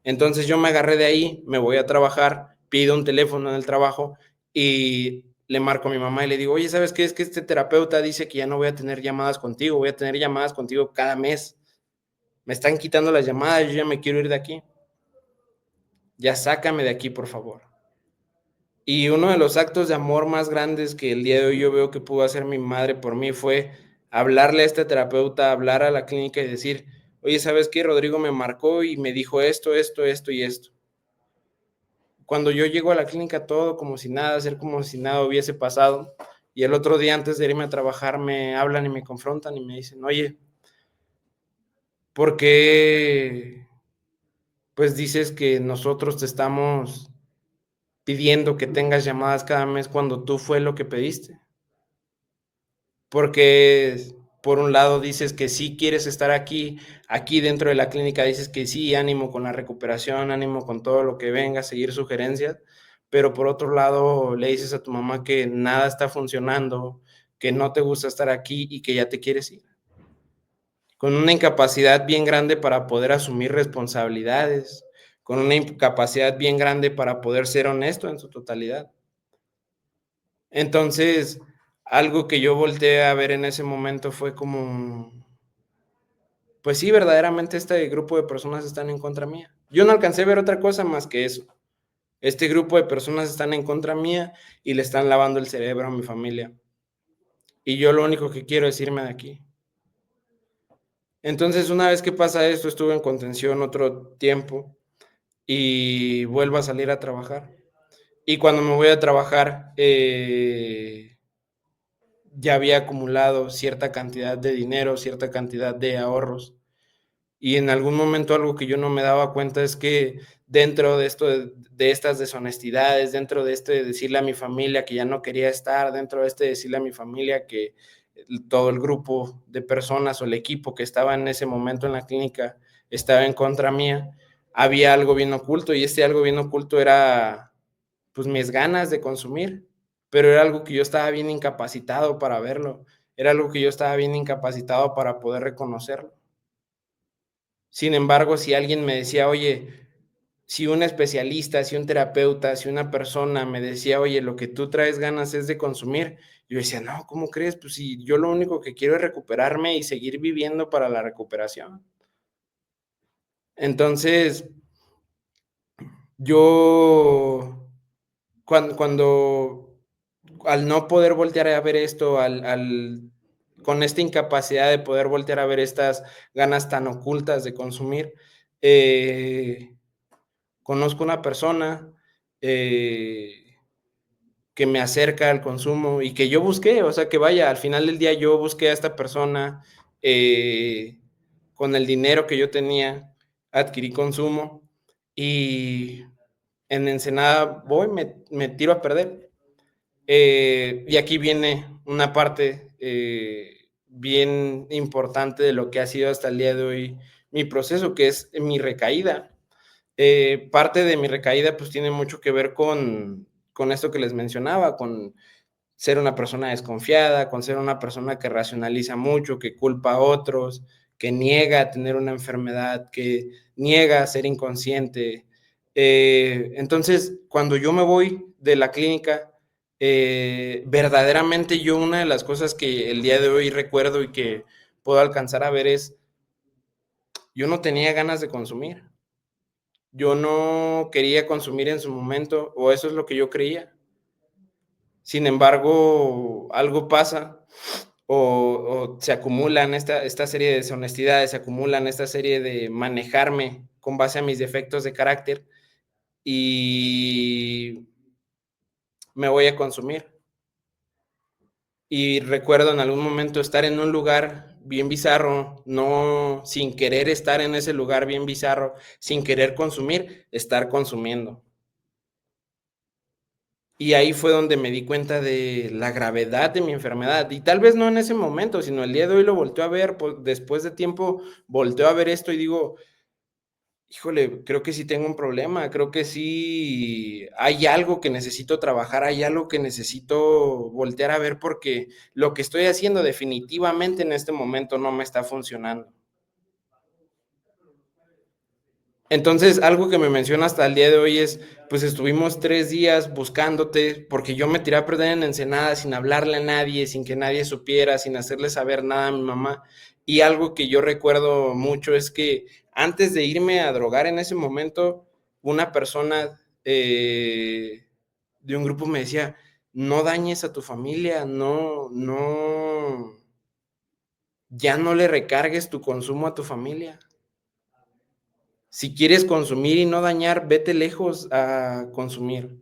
Entonces yo me agarré de ahí, me voy a trabajar, pido un teléfono en el trabajo y le marco a mi mamá y le digo, oye, ¿sabes qué? Es que este terapeuta dice que ya no voy a tener llamadas contigo, voy a tener llamadas contigo cada mes. Me están quitando las llamadas, yo ya me quiero ir de aquí. Ya sácame de aquí, por favor. Y uno de los actos de amor más grandes que el día de hoy yo veo que pudo hacer mi madre por mí fue hablarle a este terapeuta, hablar a la clínica y decir, oye, ¿sabes qué? Rodrigo me marcó y me dijo esto, esto, esto y esto. Cuando yo llego a la clínica todo como si nada, hacer como si nada hubiese pasado. Y el otro día antes de irme a trabajar me hablan y me confrontan y me dicen, oye, ¿por qué pues dices que nosotros te estamos pidiendo que tengas llamadas cada mes cuando tú fue lo que pediste? Porque por un lado dices que sí quieres estar aquí dentro de la clínica dices que sí, ánimo con la recuperación, ánimo con todo lo que venga, seguir sugerencias, pero por otro lado le dices a tu mamá que nada está funcionando, que no te gusta estar aquí y que ya te quieres ir. Con una incapacidad bien grande para poder asumir responsabilidades, con una incapacidad bien grande para poder ser honesto en su totalidad. Entonces, algo que yo volteé a ver en ese momento fue como, pues sí, verdaderamente este grupo de personas están en contra mía. Yo no alcancé a ver otra cosa más que eso. Este grupo de personas están en contra mía y le están lavando el cerebro a mi familia. Y yo lo único que quiero es irme de aquí. Entonces, una vez que pasa esto, estuve en contención otro tiempo y vuelvo a salir a trabajar. Y cuando me voy a trabajar, ya había acumulado cierta cantidad de dinero, cierta cantidad de ahorros. Y en algún momento algo que yo no me daba cuenta es que dentro de esto, de estas deshonestidades, dentro de este decirle a mi familia que ya no quería estar, dentro de este decirle a mi familia que todo el grupo de personas o el equipo que estaba en ese momento en la clínica estaba en contra mía, había algo bien oculto y este algo bien oculto era pues mis ganas de consumir, pero era algo que yo estaba bien incapacitado para verlo, era algo que yo estaba bien incapacitado para poder reconocerlo. Sin embargo, si alguien me decía, oye, si un especialista, si un terapeuta, si una persona me decía, oye, lo que tú traes ganas es de consumir, yo decía, no, ¿cómo crees? Pues si yo lo único que quiero es recuperarme y seguir viviendo para la recuperación. Entonces, yo, cuando al no poder voltear a ver esto, con esta incapacidad de poder voltear a ver estas ganas tan ocultas de consumir, eh, conozco una persona que me acerca al consumo y que yo busqué, o sea, que vaya, al final del día yo busqué a esta persona con el dinero que yo tenía, adquirí consumo y en Ensenada voy, me tiro a perder. Y aquí viene una parte bien importante de lo que ha sido hasta el día de hoy mi proceso, que es mi recaída. Parte de mi recaída pues tiene mucho que ver con esto que les mencionaba, con ser una persona desconfiada, con ser una persona que racionaliza mucho, que culpa a otros, que niega tener una enfermedad, que niega ser inconsciente. Entonces, cuando yo me voy de la clínica, verdaderamente yo una de las cosas que el día de hoy recuerdo y que puedo alcanzar a ver es, yo no tenía ganas de consumir. Yo no quería consumir en su momento, o eso es lo que yo creía. Sin embargo, algo pasa o se acumulan esta serie de deshonestidades, se acumulan esta serie de manejarme con base a mis defectos de carácter y me voy a consumir. Y recuerdo en algún momento estar en un lugar bien bizarro, no sin querer estar en ese lugar bien bizarro, sin querer consumir, estar consumiendo. Y ahí fue donde me di cuenta de la gravedad de mi enfermedad, y tal vez no en ese momento, sino el día de hoy lo volteo a ver, pues, después de tiempo volteo a ver esto y digo: "Híjole, creo que sí tengo un problema, creo que sí hay algo que necesito trabajar, hay algo que necesito voltear a ver, porque lo que estoy haciendo definitivamente en este momento no me está funcionando". Entonces, algo que me menciona hasta el día de hoy es, pues, estuvimos 3 días buscándote, porque yo me tiré a perder en Ensenada sin hablarle a nadie, sin que nadie supiera, sin hacerle saber nada a mi mamá. Y algo que yo recuerdo mucho es que antes de irme a drogar en ese momento, una persona, de un grupo me decía: "No dañes a tu familia, ya no le recargues tu consumo a tu familia". Si quieres consumir y no dañar, vete lejos a consumir.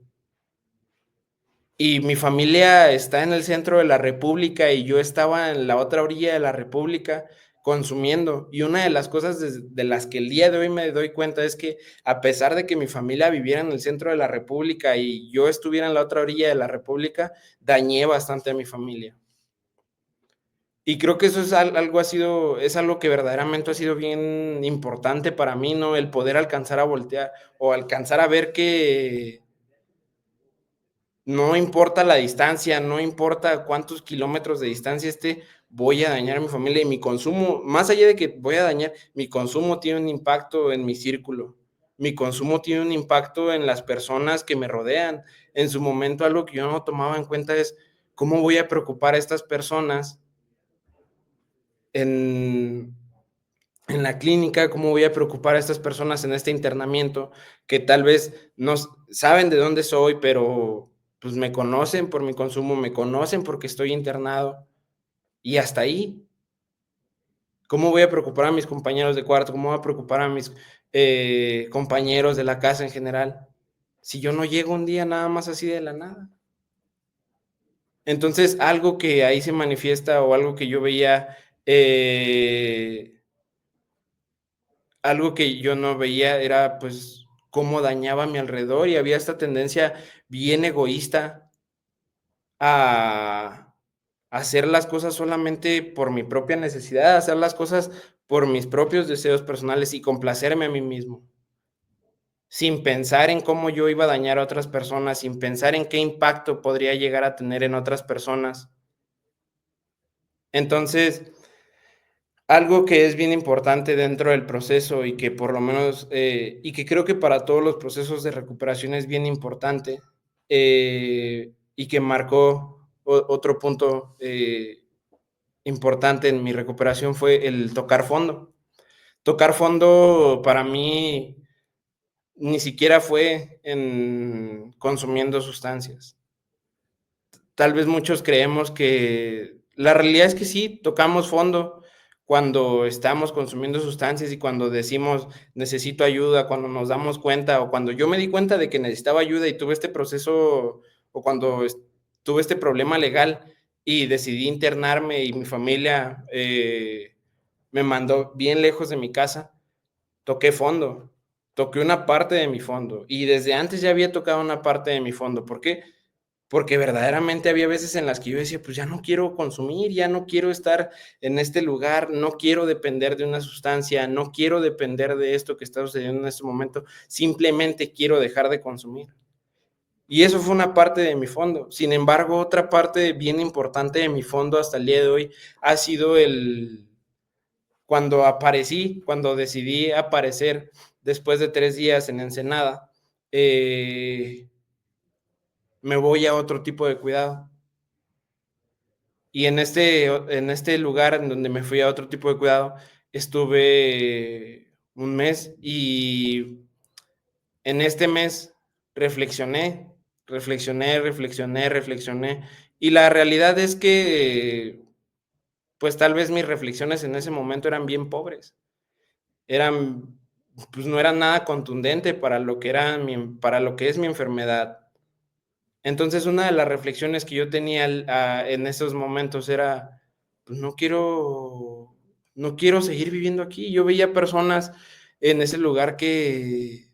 Y mi familia está en el centro de la república y yo estaba en la otra orilla de la república consumiendo. Y una de las cosas de las que el día de hoy me doy cuenta es que a pesar de que mi familia viviera en el centro de la república y yo estuviera en la otra orilla de la república, dañé bastante a mi familia. Y creo que eso es algo es algo que verdaderamente ha sido bien importante para mí, ¿no? El poder alcanzar a voltear o alcanzar a ver que no importa la distancia, no importa cuántos kilómetros de distancia esté, voy a dañar a mi familia y mi consumo, más allá de que voy a dañar, mi consumo tiene un impacto en mi círculo. Mi consumo tiene un impacto en las personas que me rodean. En su momento, algo que yo no tomaba en cuenta es cómo voy a preocupar a estas personas en en la clínica, cómo voy a preocupar a estas personas en este internamiento, que tal vez no saben de dónde soy, pero pues me conocen por mi consumo, me conocen porque estoy internado y hasta ahí. ¿Cómo voy a preocupar a mis compañeros de cuarto? ¿Cómo voy a preocupar a mis compañeros de la casa en general? Si yo no llego un día nada más así de la nada. Entonces, algo que ahí se manifiesta o algo que yo veía, algo que yo no veía era, pues, cómo dañaba a mi alrededor, y había esta tendencia bien egoísta a hacer las cosas solamente por mi propia necesidad, hacer las cosas por mis propios deseos personales y complacerme a mí mismo, sin pensar en cómo yo iba a dañar a otras personas, sin pensar en qué impacto podría llegar a tener en otras personas. Entonces, algo que es bien importante dentro del proceso y que por lo menos, y que creo que para todos los procesos de recuperación es bien importante, y que marcó otro punto importante en mi recuperación fue el tocar fondo. Tocar fondo para mí ni siquiera fue en consumiendo sustancias. Tal vez muchos creemos que la realidad es que sí, tocamos fondo cuando estamos consumiendo sustancias y cuando decimos necesito ayuda, cuando nos damos cuenta o cuando yo me di cuenta de que necesitaba ayuda y tuve este proceso o cuando tuve este problema legal y decidí internarme y mi familia me mandó bien lejos de mi casa, toqué fondo, toqué una parte de mi fondo y desde antes ya había tocado una parte de mi fondo. ¿Por qué? Porque verdaderamente había veces en las que yo decía, pues ya no quiero consumir, ya no quiero estar en este lugar, no quiero depender de una sustancia, no quiero depender de esto que está sucediendo en este momento, simplemente quiero dejar de consumir. Y eso fue una parte de mi fondo. Sin embargo, otra parte bien importante de mi fondo hasta el día de hoy ha sido cuando decidí aparecer después de 3 días en Ensenada, me voy a otro tipo de cuidado. Y en este lugar en donde me fui a otro tipo de cuidado, estuve un mes y en este mes reflexioné, reflexioné. Y la realidad es que, pues tal vez mis reflexiones en ese momento eran bien pobres. Eran, pues no eran nada contundente para lo que era para lo que es mi enfermedad. Entonces, una de las reflexiones que yo tenía en esos momentos era, pues no quiero seguir viviendo aquí. Yo veía personas en ese lugar que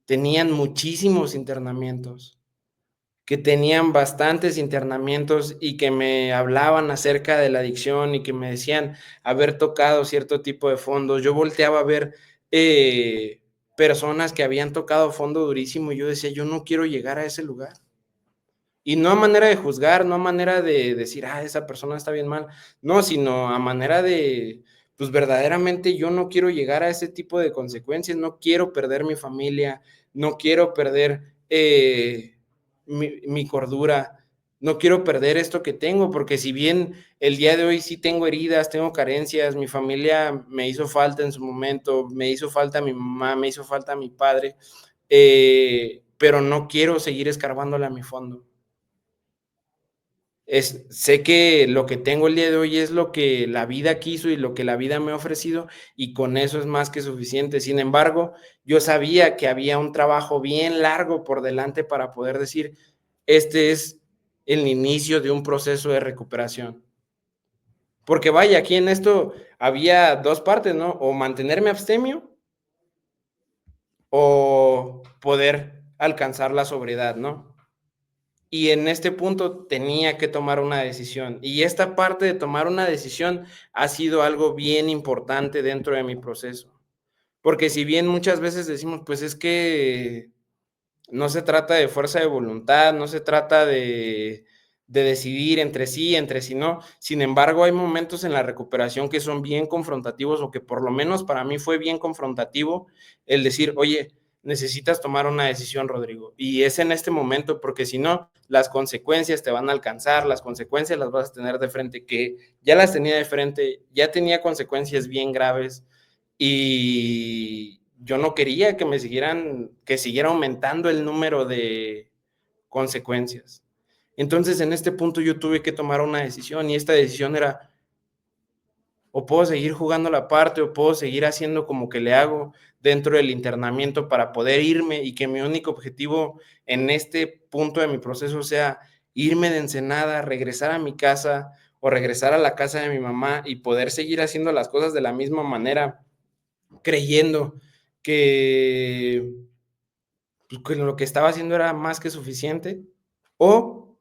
tenían muchísimos internamientos, que tenían bastantes internamientos y que me hablaban acerca de la adicción y que me decían haber tocado cierto tipo de fondos. Yo volteaba a ver, personas que habían tocado fondo durísimo y yo decía: "Yo no quiero llegar a ese lugar". Y no a manera de juzgar, no a manera de decir: "Ah, esa persona está bien mal", no, sino a manera de, pues, verdaderamente yo no quiero llegar a ese tipo de consecuencias, no quiero perder mi familia, no quiero perder, mi cordura, no quiero perder esto que tengo, porque si bien el día de hoy sí tengo heridas, tengo carencias, mi familia me hizo falta en su momento, me hizo falta mi mamá, me hizo falta mi padre, pero no quiero seguir escarbándole a mi fondo. Sé que lo que tengo el día de hoy es lo que la vida quiso y lo que la vida me ha ofrecido, y con eso es más que suficiente. Sin embargo, yo sabía que había un trabajo bien largo por delante para poder decir: "Este es el inicio de un proceso de recuperación". Porque vaya, aquí en esto había 2 partes, ¿no? O mantenerme abstemio o poder alcanzar la sobriedad, ¿no? Y en este punto tenía que tomar una decisión. Y esta parte de tomar una decisión ha sido algo bien importante dentro de mi proceso. Porque si bien muchas veces decimos, pues es que no se trata de fuerza de voluntad, no se trata de decidir entre sí no. Sin embargo, hay momentos en la recuperación que son bien confrontativos, o que por lo menos para mí fue bien confrontativo el decir: "Oye, necesitas tomar una decisión, Rodrigo". Y es en este momento, porque si no, las consecuencias te van a alcanzar, las consecuencias las vas a tener de frente, que ya las tenía de frente, ya tenía consecuencias bien graves, y yo no quería que siguiera aumentando el número de consecuencias. Entonces, en este punto yo tuve que tomar una decisión, y esta decisión era: o puedo seguir jugando la parte, o puedo seguir haciendo como que le hago dentro del internamiento para poder irme, y que mi único objetivo en este punto de mi proceso sea irme de Ensenada, regresar a mi casa o regresar a la casa de mi mamá y poder seguir haciendo las cosas de la misma manera, creyendo que, pues, que lo que estaba haciendo era más que suficiente, o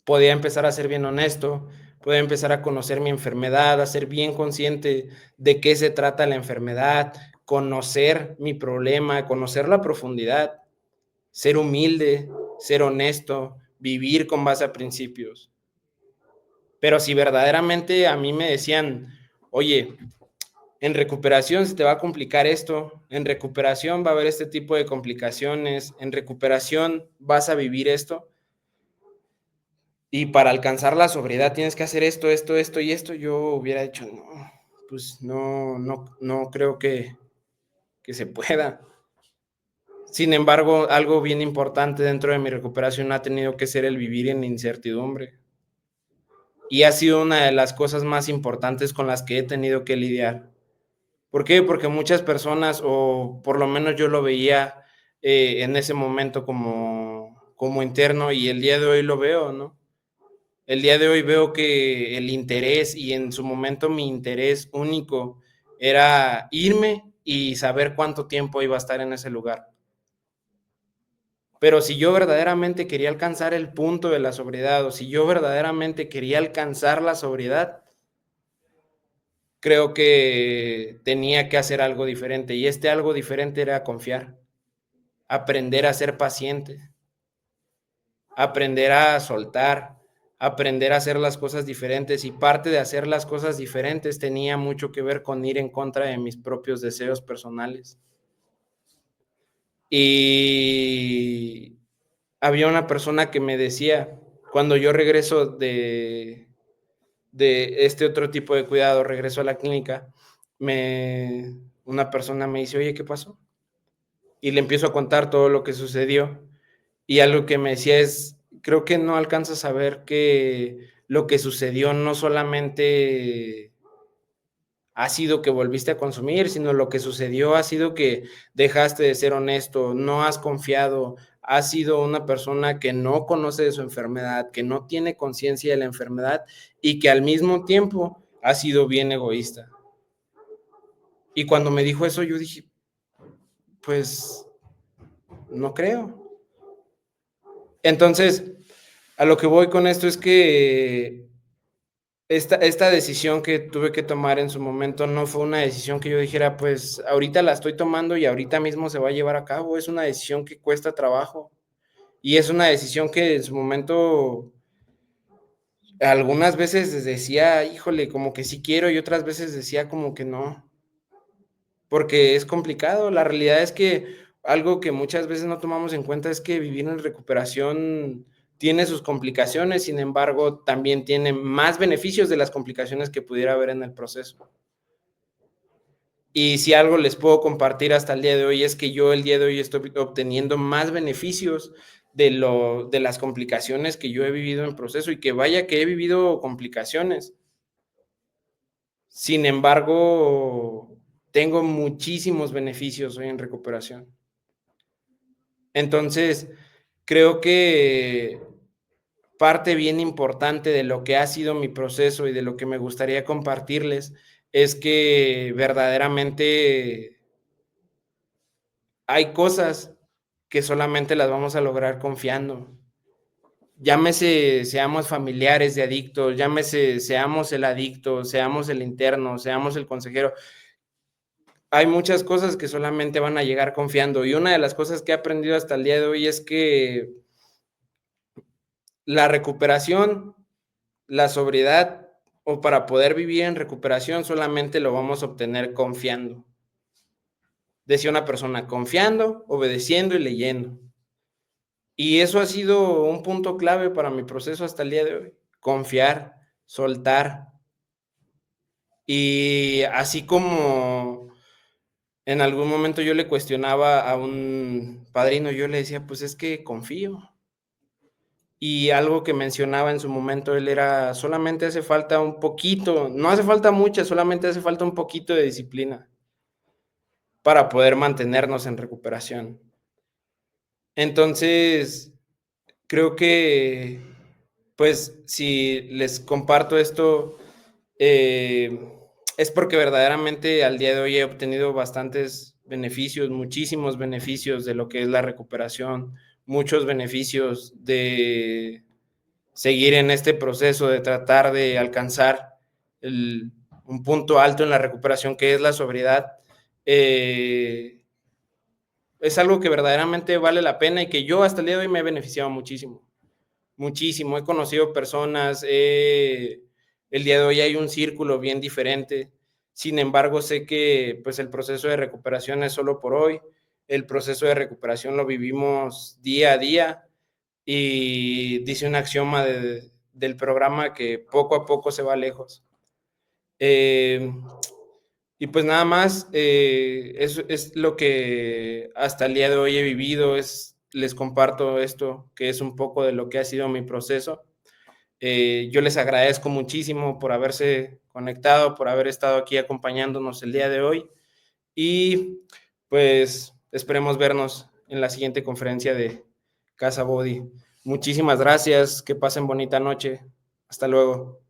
podía empezar a ser bien honesto, podía empezar a conocer mi enfermedad, a ser bien consciente de qué se trata la enfermedad, conocer mi problema, conocer la profundidad, ser humilde, ser honesto, vivir con base a principios. Pero si verdaderamente a mí me decían: "Oye, en recuperación se te va a complicar esto, en recuperación va a haber este tipo de complicaciones, en recuperación vas a vivir esto, y para alcanzar la sobriedad tienes que hacer esto, esto y esto", yo hubiera dicho: "No, pues no creo que se pueda". Sin embargo, algo bien importante dentro de mi recuperación ha tenido que ser el vivir en incertidumbre, y ha sido una de las cosas más importantes con las que he tenido que lidiar. ¿Por qué? Porque muchas personas, o por lo menos yo lo veía, en ese momento como interno, y el día de hoy lo veo, ¿no? El día de hoy veo que el interés, y en su momento mi interés único, era irme y saber cuánto tiempo iba a estar en ese lugar. Pero si yo verdaderamente quería alcanzar el punto de la sobriedad, o si yo verdaderamente quería alcanzar la sobriedad, creo que tenía que hacer algo diferente, y este algo diferente era confiar, aprender a ser paciente, aprender a soltar, aprender a hacer las cosas diferentes, y parte de hacer las cosas diferentes tenía mucho que ver con ir en contra de mis propios deseos personales. Y había una persona que me decía: Cuando yo regreso de este otro tipo de cuidado, regreso a la clínica, una persona me dice: "Oye, ¿qué pasó?". Y le empiezo a contar todo lo que sucedió, y algo que me decía es: "Creo que no alcanzas a ver que lo que sucedió no solamente ha sido que volviste a consumir, sino lo que sucedió ha sido que dejaste de ser honesto, no has confiado, has sido una persona que no conoce de su enfermedad, que no tiene conciencia de la enfermedad y que al mismo tiempo ha sido bien egoísta". Y cuando me dijo eso, yo dije: "Pues, no creo". Entonces, a lo que voy con esto es que esta decisión que tuve que tomar en su momento no fue una decisión que yo dijera, pues ahorita la estoy tomando y ahorita mismo se va a llevar a cabo. Es una decisión que cuesta trabajo y es una decisión que en su momento algunas veces decía, híjole, como que sí quiero y otras veces decía como que no, porque es complicado. La realidad es que algo que muchas veces no tomamos en cuenta es que vivir en recuperación tiene sus complicaciones, sin embargo, también tiene más beneficios de las complicaciones que pudiera haber en el proceso. Y si algo les puedo compartir hasta el día de hoy es que yo el día de hoy estoy obteniendo más beneficios de las complicaciones que yo he vivido en proceso y que vaya que he vivido complicaciones. Sin embargo, tengo muchísimos beneficios hoy en recuperación. Entonces, creo que parte bien importante de lo que ha sido mi proceso y de lo que me gustaría compartirles es que verdaderamente hay cosas que solamente las vamos a lograr confiando. Llámese, seamos familiares de adictos, llámese, seamos el adicto, seamos el interno, seamos el consejero. Hay muchas cosas que solamente van a llegar confiando. Y una de las cosas que he aprendido hasta el día de hoy es que la recuperación, la sobriedad o para poder vivir en recuperación solamente lo vamos a obtener confiando. Decía una persona, confiando, obedeciendo y leyendo. Y eso ha sido un punto clave para mi proceso hasta el día de hoy. Confiar, soltar. Y así como en algún momento yo le cuestionaba a un padrino, yo le decía, pues es que confío. Y algo que mencionaba en su momento él era, solamente hace falta un poquito, no hace falta mucha, solamente hace falta un poquito de disciplina para poder mantenernos en recuperación. Entonces, creo que, pues, si les comparto esto, eh, es porque verdaderamente al día de hoy he obtenido bastantes beneficios, muchísimos beneficios de lo que es la recuperación, muchos beneficios de seguir en este proceso, de tratar de alcanzar un punto alto en la recuperación que es la sobriedad. Es algo que verdaderamente vale la pena y que yo hasta el día de hoy me he beneficiado muchísimo. Muchísimo, he conocido personas, el día de hoy hay un círculo bien diferente. Sin embargo, sé que pues el proceso de recuperación es solo por hoy. El proceso de recuperación lo vivimos día a día y dice un axioma del programa que poco a poco se va lejos. Eh, y pues nada más, eso es lo que hasta el día de hoy he vivido, les comparto esto, que es un poco de lo que ha sido mi proceso. Yo les agradezco muchísimo por haberse conectado, por haber estado aquí acompañándonos el día de hoy y pues esperemos vernos en la siguiente conferencia de Casa Body. Muchísimas gracias, que pasen bonita noche. Hasta luego.